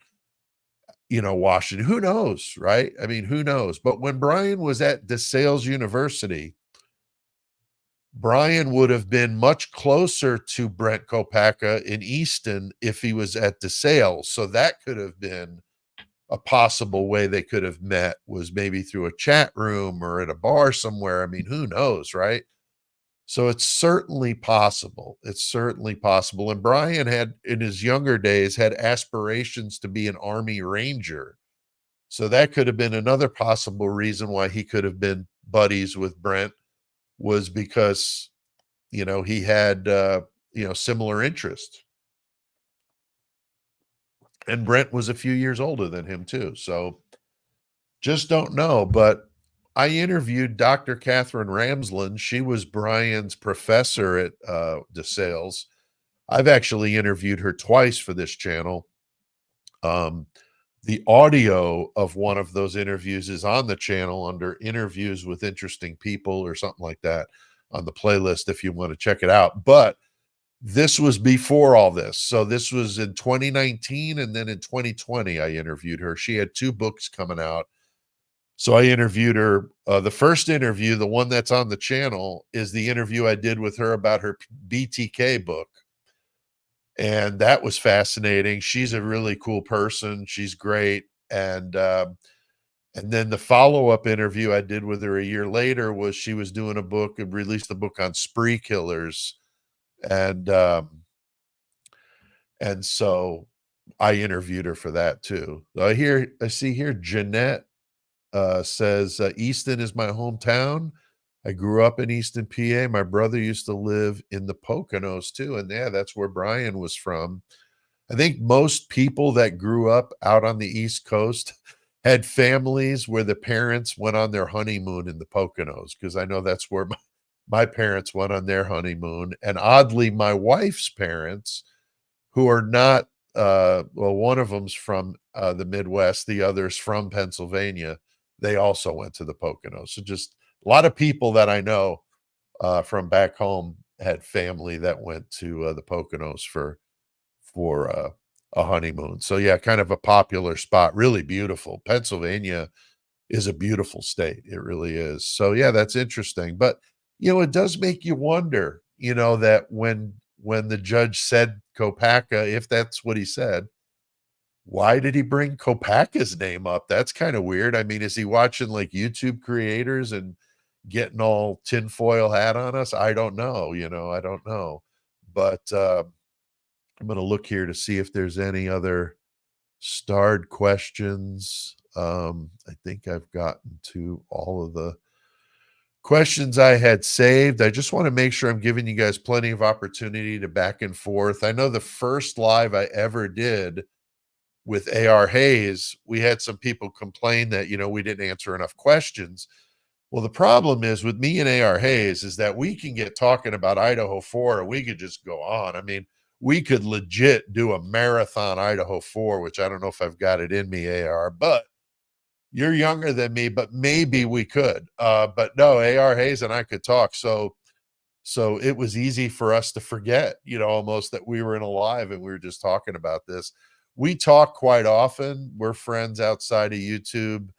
S1: Washington. Who knows, right? I mean, who knows? But when Brian was at DeSales University, Brian would have been much closer to Brent Kopacka in Easton if he was at DeSales. So that could have been a possible way they could have met, was maybe through a chat room or at a bar somewhere. I mean, who knows, right? So it's certainly possible. It's certainly possible. And Brian had, in his younger days, had aspirations to be an Army Ranger. So that could have been another possible reason why he could have been buddies with Brent, was because, he had, similar interests. And Brent was a few years older than him too. So just don't know. But I interviewed Dr. Catherine Ramsland. She was Brian's professor at DeSales. I've actually interviewed her twice for this channel. The audio of one of those interviews is on the channel under interviews with interesting people or something like that on the playlist if you want to check it out. But this was before all this. So this was in 2019, and then in 2020, I interviewed her. She had 2 books coming out. So I interviewed her. The first interview, the one that's on the channel, is the interview I did with her about her BTK book. And that was fascinating. She's a really cool person. She's great. And then the follow-up interview I did with her a year later was, she was doing a book and released a book on spree killers. And so I interviewed her for that too. I see here, Jeanette says, Easton is my hometown. I grew up in Easton, PA. My brother used to live in the Poconos too. And yeah, that's where Brian was from. I think most people that grew up out on the East Coast had families where the parents went on their honeymoon in the Poconos, because I know that's where my parents went on their honeymoon. And oddly, my wife's parents, who are not, one of them's from the Midwest, the other's from Pennsylvania, they also went to the Poconos. So just a lot of people that I know from back home had family that went to the Poconos for a honeymoon. So yeah, kind of a popular spot, really beautiful. Pennsylvania is a beautiful state. It really is. So yeah, that's interesting. But it does make you wonder, that when the judge said Kopacka, if that's what he said, why did he bring Kopacka's name up? That's kind of weird. I mean, is he watching like YouTube creators and getting all tinfoil hat on us? I don't know. I don't know. But I'm going to look here to see if there's any other starred questions. I think I've gotten to all of the questions I had saved. I just want to make sure I'm giving you guys plenty of opportunity to back and forth. I know the first live I ever did with AR Hayes, we had some people complain that, we didn't answer enough questions. Well, the problem is with me and AR Hayes is that we can get talking about Idaho 4 and we could just go on. I mean, we could legit do a marathon Idaho 4, which I don't know if I've got it in me, AR, but you're younger than me, but maybe we could. But no, AR Hayes and I could talk. So it was easy for us to forget, almost that we were in a live and we were just talking about this. We talk quite often. We're friends outside of YouTube,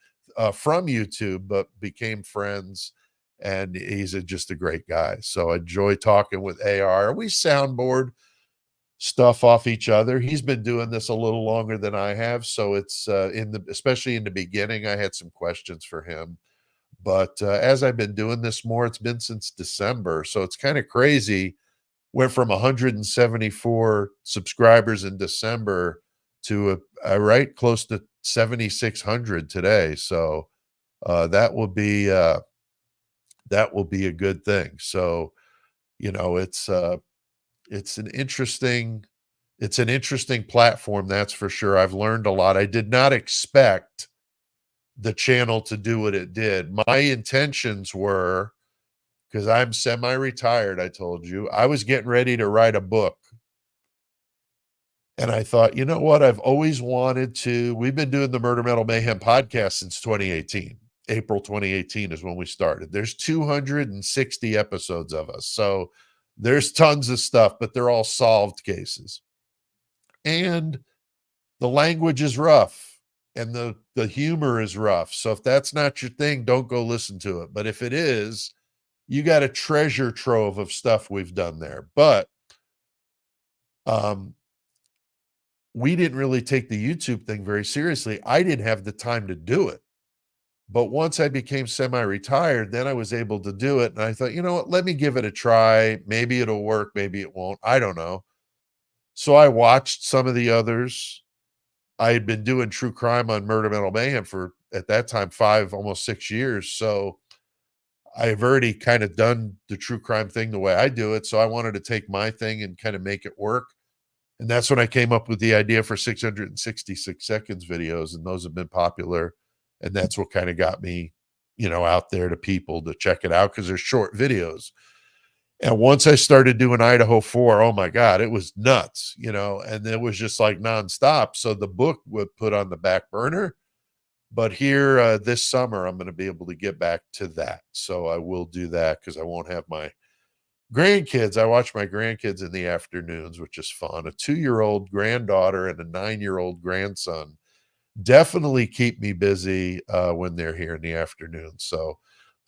S1: from YouTube, but became friends. And he's just a great guy. So I enjoy talking with AR. We soundboard stuff off each other. He's been doing this a little longer than I have. So it's especially in the beginning, I had some questions for him. But as I've been doing this more, it's been since December. So it's kind of crazy. Went from 174 subscribers in December to right close to 7,600 today. So that will be a good thing. So, it's an interesting platform, that's for sure. I've learned a lot. I did not expect the channel to do what it did. My intentions were, because I'm semi-retired, I told you, I was getting ready to write a book. And I thought, you know what? I've always wanted to. We've been doing the Murder Metal Mayhem podcast since 2018. April 2018 is when we started. There's 260 episodes of us. So There's tons of stuff, but they're all solved cases. And the language is rough and the humor is rough. So if that's not your thing, don't go listen to it. But if it is, you got a treasure trove of stuff we've done there. But we didn't really take the YouTube thing very seriously. I didn't have the time to do it. But once I became semi-retired, then I was able to do it. And I thought, you know what, let me give it a try. Maybe it'll work. Maybe it won't. I don't know. So I watched some of the others. I had been doing true crime on Murder Metal Mayhem for, at that time, 5, almost 6 years. So I've already kind of done the true crime thing the way I do it. So I wanted to take my thing and kind of make it work. And that's when I came up with the idea for 666 seconds videos. And those have been popular. And that's what kind of got me, out there to people to check it out, because they're short videos. And once I started doing Idaho 4, oh my God, it was nuts, and it was just like nonstop. So the book would put on the back burner. But here this summer, I'm going to be able to get back to that. So I will do that, because I won't have my grandkids. I watch my grandkids in the afternoons, which is fun. A 2-year-old granddaughter and a 9-year-old grandson definitely keep me busy when they're here in the afternoon. So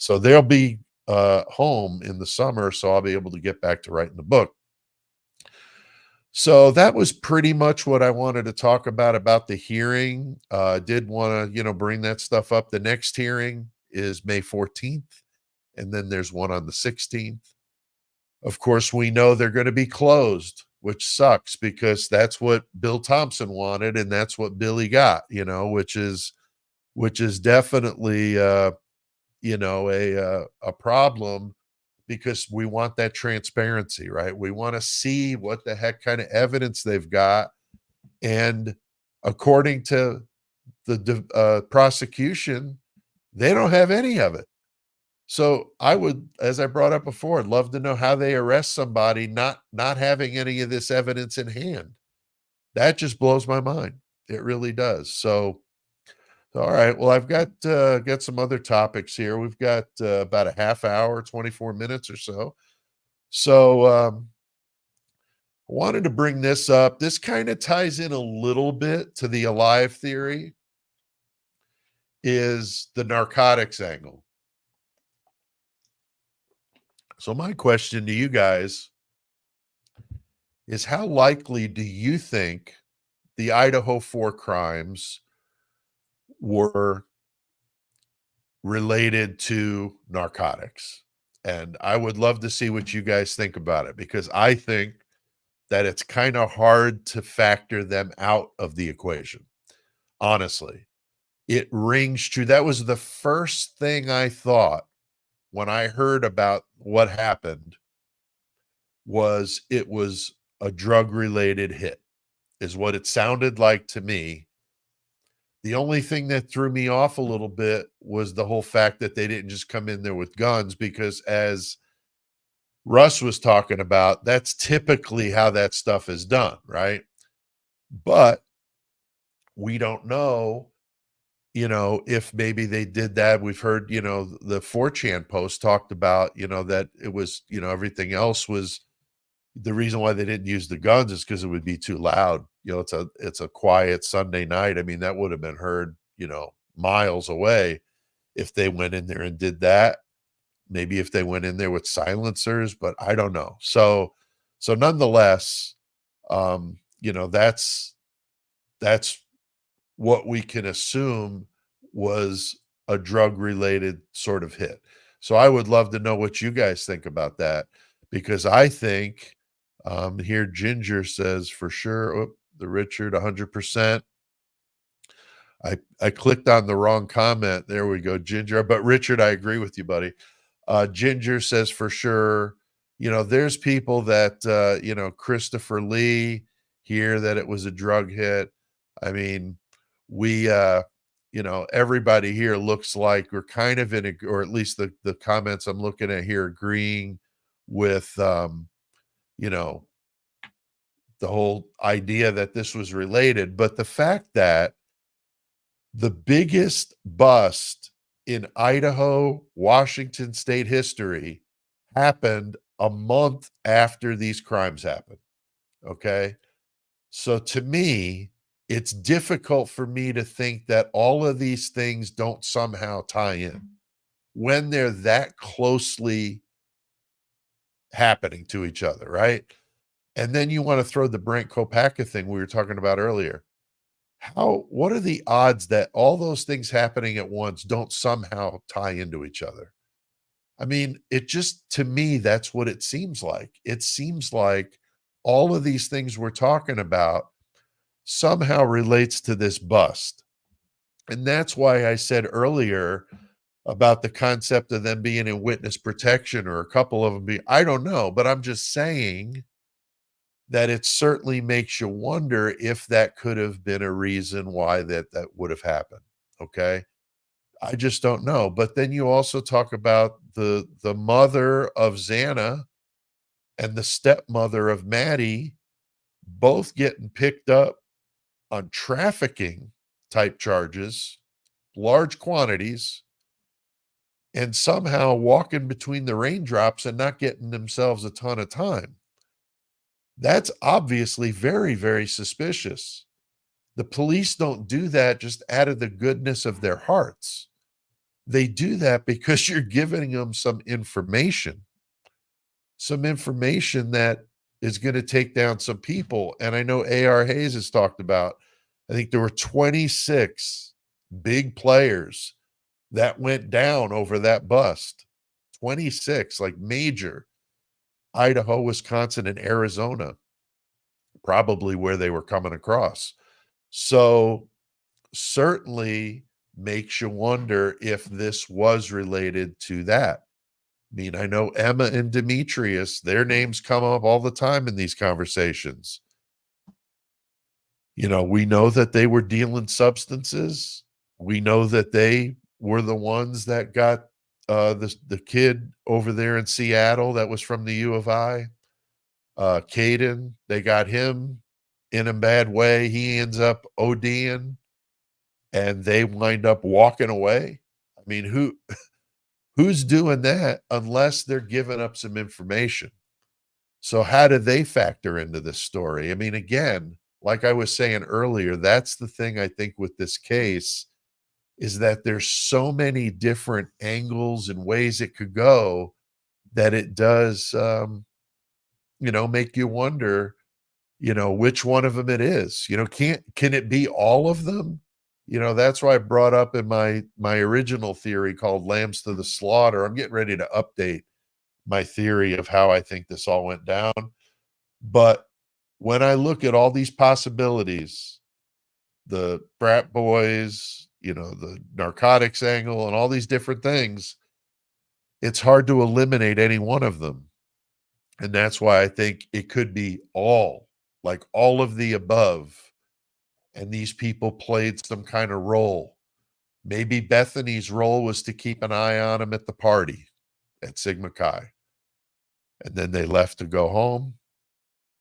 S1: they'll be home in the summer, so I'll be able to get back to writing the book. So that was pretty much what I wanted to talk about the hearing. I did want to, bring that stuff up. The next hearing is May 14th, and then there's one on the 16th. Of course, we know they're going to be closed, which sucks, because that's what Bill Thompson wanted, and that's what Billy got, which is definitely a problem, because we want that transparency, right? We want to see what the heck kind of evidence they've got. And according to the prosecution, they don't have any of it. So I would, as I brought up before, I'd love to know how they arrest somebody not having any of this evidence in hand. That just blows my mind. It really does. So all right. Well, I've got some other topics here. We've got about a half hour, 24 minutes or so. So I wanted to bring this up. This kind of ties in a little bit to the alive theory, is the narcotics angle. So my question to you guys is, how likely do you think the Idaho 4 crimes were related to narcotics? And I would love to see what you guys think about it, because I think that it's kind of hard to factor them out of the equation. Honestly, it rings true. That was the first thing I thought when I heard about what happened, was it was a drug-related hit, is what it sounded like to me. The only thing that threw me off a little bit was the whole fact that they didn't just come in there with guns, because as Russ was talking about, that's typically how that stuff is done, right? But we don't know, if maybe they did that. We've heard, the 4chan post talked about, that it was, everything else was, the reason why they didn't use the guns is because it would be too loud. It's a quiet Sunday night. I mean, that would have been heard, miles away if they went in there and did that. Maybe if they went in there with silencers, but I don't know. So nonetheless, that's what we can assume was a drug-related sort of hit. So I would love to know what you guys think about that, because I think here Ginger says for sure. Oh, the Richard 100%. I clicked on the wrong comment. There we go, Ginger. But Richard, I agree with you, buddy. Ginger says for sure. There's people that Christopher Lee here, that it was a drug hit. I mean, we everybody here looks like we're kind of in a, or at least the comments I'm looking at here, agreeing with the whole idea that this was related. But the fact that the biggest bust in Idaho, Washington state history happened a month after these crimes happen. Okay. So to me, it's difficult for me to think that all of these things don't somehow tie in when they're that closely happening to each other, right? And then you want to throw the Brent Kopacka thing we were talking about earlier. What are the odds that all those things happening at once don't somehow tie into each other? I mean, it just, to me, that's what it seems like. It seems like all of these things we're talking about somehow relates to this bust. And that's why I said earlier about the concept of them being in witness protection, or a couple of them I don't know, but I'm just saying that it certainly makes you wonder if that could have been a reason why that would have happened. Okay. I just don't know. But then you also talk about the mother of Xana and the stepmother of Maddie both getting picked up on trafficking type charges, large quantities, and somehow walking between the raindrops and not getting themselves a ton of time. That's obviously very, very suspicious. The police don't do that just out of the goodness of their hearts. They do that because you're giving them some information that is going to take down some people. And I know A.R. Hayes has talked about, I think there were 26 big players that went down over that bust. 26, like major. Idaho, Wisconsin, and Arizona, probably where they were coming across. So certainly makes you wonder if this was related to that. I mean, I know Emma and Demetrius, their names come up all the time in these conversations. You know, we know that they were dealing substances. We know that they were the ones that got the kid over there in Seattle that was from the U of I. Caden, they got him in a bad way. He ends up ODing and they wind up walking away. I mean, who's doing that unless they're giving up some information? So how do they factor into this story? I mean, again, like I was saying earlier, that's the thing I think with this case, is that there's so many different angles and ways it could go that it does, make you wonder, which one of them it is. Can it be all of them? That's why I brought up in my original theory called lambs to the slaughter. I'm getting ready to update my theory of how I think this all went down. But when I look at all these possibilities, the frat boys, the narcotics angle and all these different things, it's hard to eliminate any one of them. And that's why I think it could be all of the above. And these people played some kind of role. Maybe Bethany's role was to keep an eye on him at the party at Sigma Chi. And then they left to go home.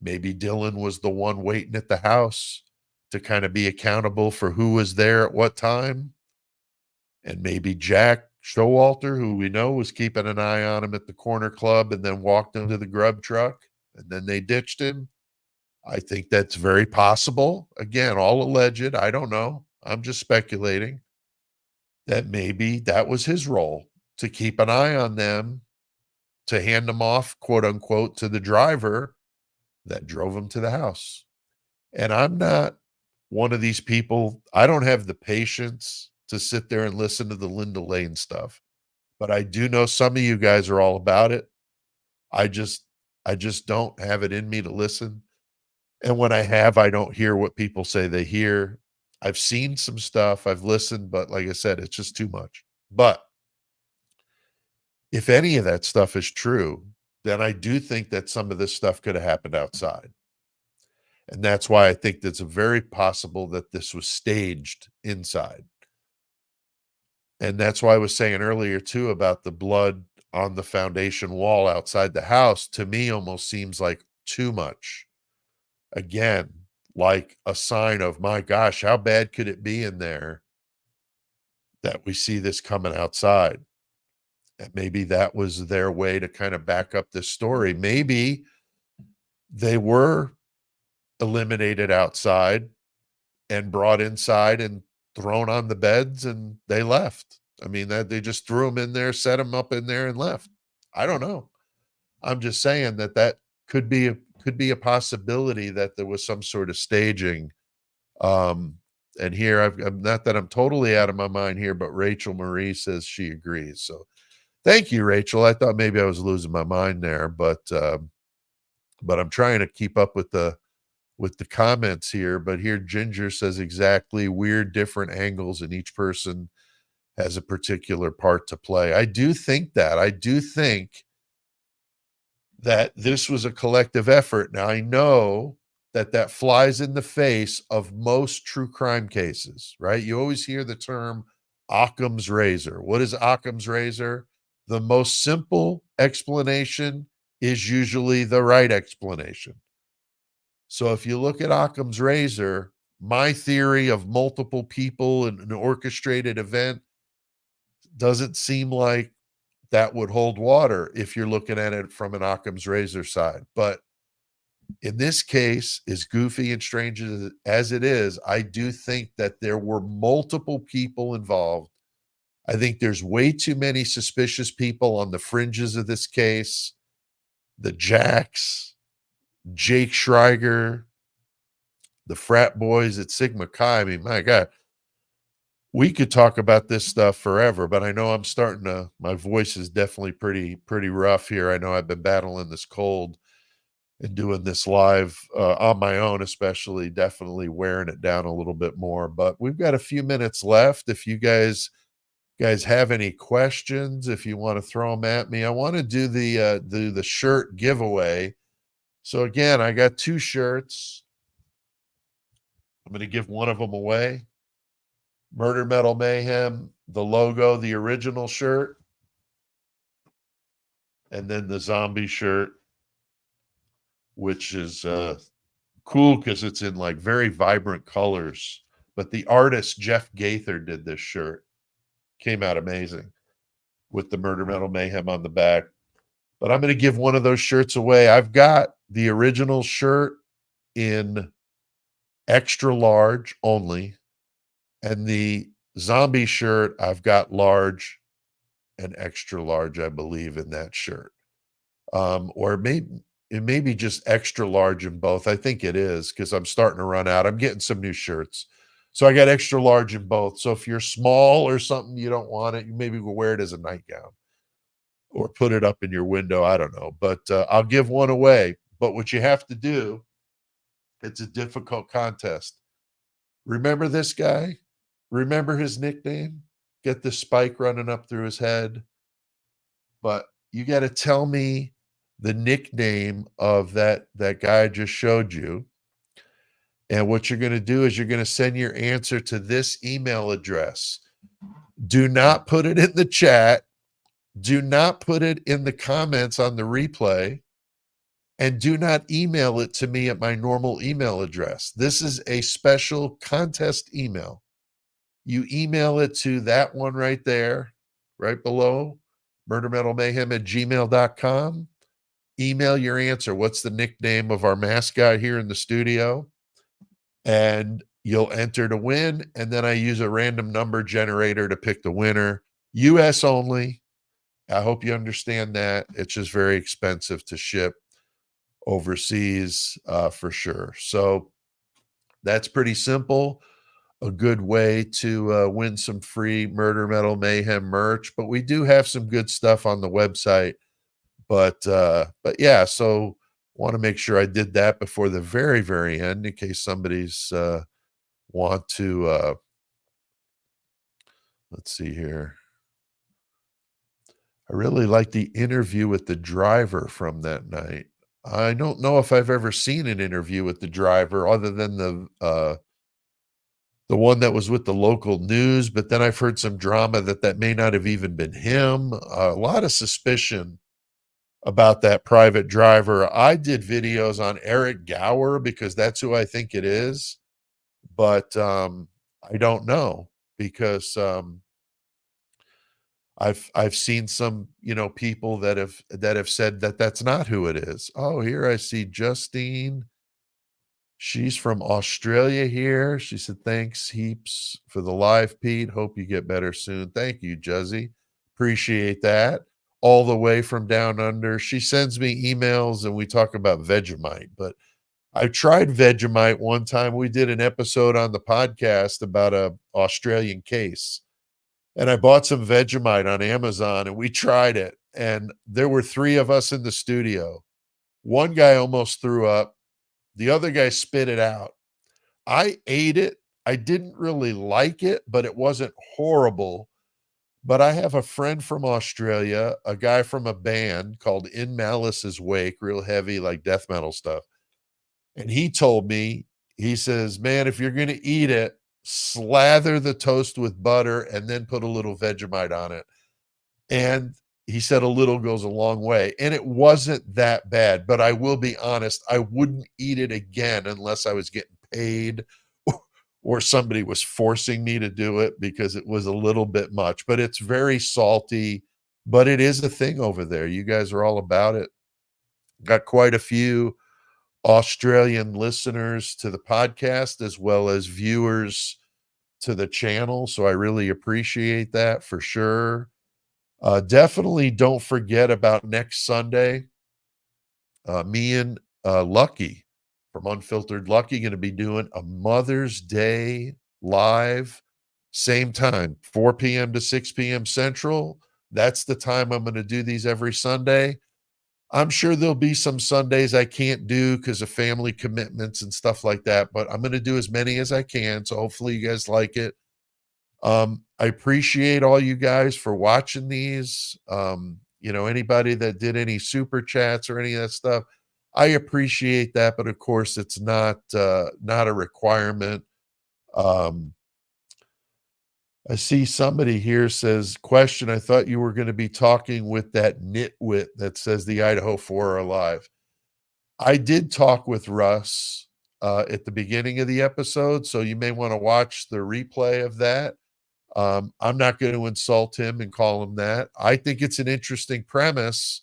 S1: Maybe Dylan was the one waiting at the house to kind of be accountable for who was there at what time. And maybe Jack Showalter, who we know was keeping an eye on him at the corner club and then walked into the grub truck and then they ditched him. I think that's very possible. Again, all alleged. I don't know. I'm just speculating that maybe that was his role, to keep an eye on them, to hand them off, quote unquote, to the driver that drove him to the house. And I'm not one of these people. I don't have the patience to sit there and listen to the Linda Lane stuff, but I do know some of you guys are all about it. I just don't have it in me to listen. And when I have, I don't hear what people say they hear. I've seen some stuff, I've listened, but like I said, it's just too much. But if any of that stuff is true, then I do think that some of this stuff could have happened outside. And that's why I think it's very possible that this was staged inside. And that's why I was saying earlier too about the blood on the foundation wall outside the house. To me, almost seems like too much. Again, like a sign of, my gosh, how bad could it be in there that we see this coming outside? And maybe that was their way to kind of back up this story. Maybe they were eliminated outside and brought inside and thrown on the beds and they left. I mean, that they just threw them in there, set them up in there and left. I don't know. I'm just saying that could be a possibility that there was some sort of staging. And here I'm not that I'm totally out of my mind here, but Rachel Marie says she agrees. So thank you, Rachel. I thought maybe I was losing my mind there, but I'm trying to keep up with the comments here. But here Ginger says exactly, weird different angles, and each person has a particular part to play. I do think that this was a collective effort. Now I know that flies in the face of most true crime cases, right? You always hear the term Occam's razor. What is Occam's razor? The most simple explanation is usually the right explanation. So if you look at Occam's razor, my theory of multiple people in an orchestrated event doesn't seem like that would hold water if you're looking at it from an Occam's razor side. But in this case, as goofy and strange as it is, I do think that there were multiple people involved. I think there's way too many suspicious people on the fringes of this case. The Jacks, Jake Schreiger, the frat boys at Sigma Chi. I mean, my God, we could talk about this stuff forever, but I know I'm starting to, my voice is definitely pretty rough here. I know I've been battling this cold and doing this live on my own, especially, definitely wearing it down a little bit more. But we've got a few minutes left. If you guys have any questions, if you want to throw them at me, I want to do the shirt giveaway. So again, I got 2 shirts. I'm going to give one of them away. Murder Metal Mayhem, the logo, the original shirt, and then the zombie shirt, which is cool because it's in like very vibrant colors. But the artist Jeff Gaither did this shirt. Came out amazing with the Murder Metal Mayhem on the back. But I'm going to give one of those shirts away. I've got the original shirt in extra large only, and the zombie shirt I've got large and extra large, I believe, in that shirt. Or maybe it may be just extra large in both. I think it is, because I'm starting to run out. I'm getting some new shirts. So I got extra large in both. So if you're small or something, you don't want it, you maybe will wear it as a nightgown or put it up in your window. I don't know. But I'll give one away. But what you have to do, it's a difficult contest. Remember this guy? Remember his nickname? Get the spike running up through his head. But you got to tell me the nickname of that guy I just showed you. And what you're going to do is you're going to send your answer to this email address. Do not put it in the chat. Do not put it in the comments on the replay. And do not email it to me at my normal email address. This is a special contest email. You email it to that one right there, right below, murdermetalmayhem@gmail.com. Email your answer. What's the nickname of our mascot here in the studio? And you'll enter to win. And then I use a random number generator to pick the winner. US only. I hope you understand that. It's just very expensive to ship overseas for sure. So that's pretty simple. A good way to win some free Murder Metal Mayhem merch. But we do have some good stuff on the website. But yeah, so want to make sure I did that before the very, very end in case somebody's want to let's see here. I really like the interview with the driver from that night. I don't know if I've ever seen an interview with the driver other than the one that was with the local news, but then I've heard some drama that may not have even been him. A lot of suspicion about that private driver. I did videos on Eric Gower because that's who I think it is, but I don't know because I've seen some, people that have said that that's not who it is. Oh, here I see Justine. She's from Australia here. She said, "Thanks heaps for the live, Pete. Hope you get better soon." Thank you, Juzzy. Appreciate that. All the way from down under. She sends me emails and we talk about Vegemite, but I tried Vegemite one time. We did an episode on the podcast about a Australian case. And I bought some Vegemite on Amazon and we tried it. And there were 3 of us in the studio. One guy almost threw up. The other guy spit it out. I ate it. I didn't really like it, but it wasn't horrible. But I have a friend from Australia, a guy from a band called In Malice's Wake, real heavy, like death metal stuff. And he told me, he says, "Man, if you're going to eat it, slather the toast with butter and then put a little Vegemite on it." And he said a little goes a long way. And it wasn't that bad, but I will be honest, I wouldn't eat it again unless I was getting paid or somebody was forcing me to do it, because it was a little bit much. But it's very salty, but it is a thing over there. You guys are all about it. Got quite a few Australian listeners to the podcast as well as viewers to the channel. So I really appreciate that for sure. Definitely don't forget about next Sunday. Me and Lucky from Unfiltered Lucky going to be doing a Mother's Day live, same time, 4 p.m. to 6 p.m. Central. That's the time I'm going to do these every Sunday. I'm sure there'll be some Sundays I can't do because of family commitments and stuff like that, but I'm going to do as many as I can. So hopefully you guys like it. I appreciate all you guys for watching these. Anybody that did any super chats or any of that stuff, I appreciate that, but of course it's not a requirement. I see somebody here says, "Question, I thought you were going to be talking with that nitwit that says the Idaho 4 are alive." I did talk with Russ at the beginning of the episode, so you may want to watch the replay of that. I'm not going to insult him and call him that. I think it's an interesting premise,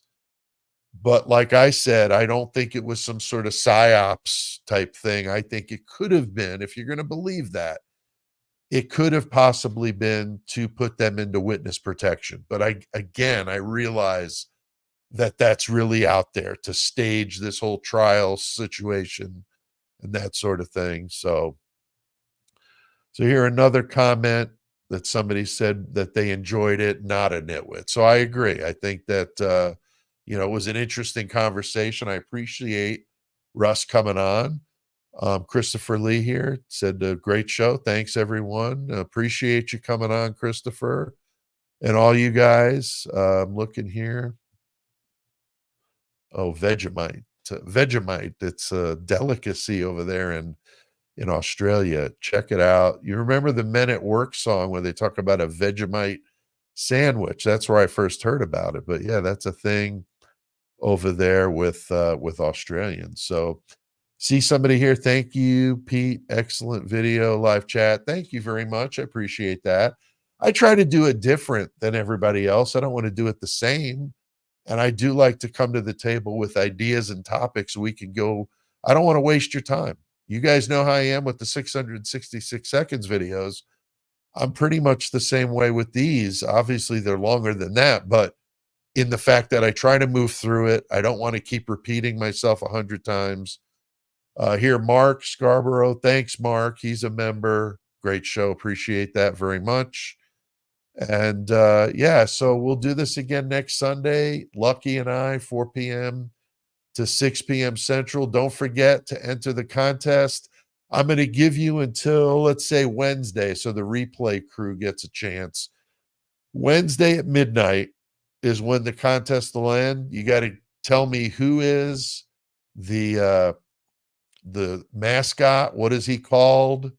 S1: but like I said, I don't think it was some sort of psyops type thing. I think it could have been, if you're going to believe that, it could have possibly been to put them into witness protection. But I realize that that's really out there to stage this whole trial situation and that sort of thing. So here, another comment that somebody said that they enjoyed it, not a nitwit. So I agree. I think that, it was an interesting conversation. I appreciate Russ coming on. Christopher Lee here said, "Great show. Thanks, everyone. Appreciate you coming on, Christopher, and all you guys." I'm looking here. Oh, Vegemite. Vegemite. It's a delicacy over there in Australia. Check it out. You remember the Men at Work song where they talk about a Vegemite sandwich? That's where I first heard about it. But yeah, that's a thing over there with Australians. So see somebody here. Thank you, Pete. Excellent video, live chat. Thank you very much. I appreciate that. I try to do it different than everybody else. I don't want to do it the same. And I do like to come to the table with ideas and topics we can go. I don't want to waste your time. You guys know how I am with the 666 seconds videos. I'm pretty much the same way with these. Obviously, they're longer than that, but in the fact that I try to move through it, I don't want to keep repeating myself 100 times. Here, Mark Scarborough. Thanks, Mark. He's a member. Great show. Appreciate that very much. And so we'll do this again next Sunday. Lucky and I, 4 p.m. to 6 p.m. Central. Don't forget to enter the contest. I'm going to give you until, let's say, Wednesday, so the replay crew gets a chance. Wednesday at midnight is when the contest will end. You got to tell me who is the mascot. What is he called?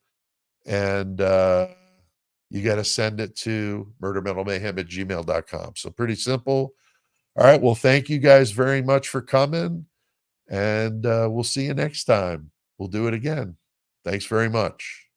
S1: And you got to send it to murdermetalmayhem@gmail.com. So pretty simple. All right. Well, thank you guys very much for coming. And we'll see you next time. We'll do it again. Thanks very much.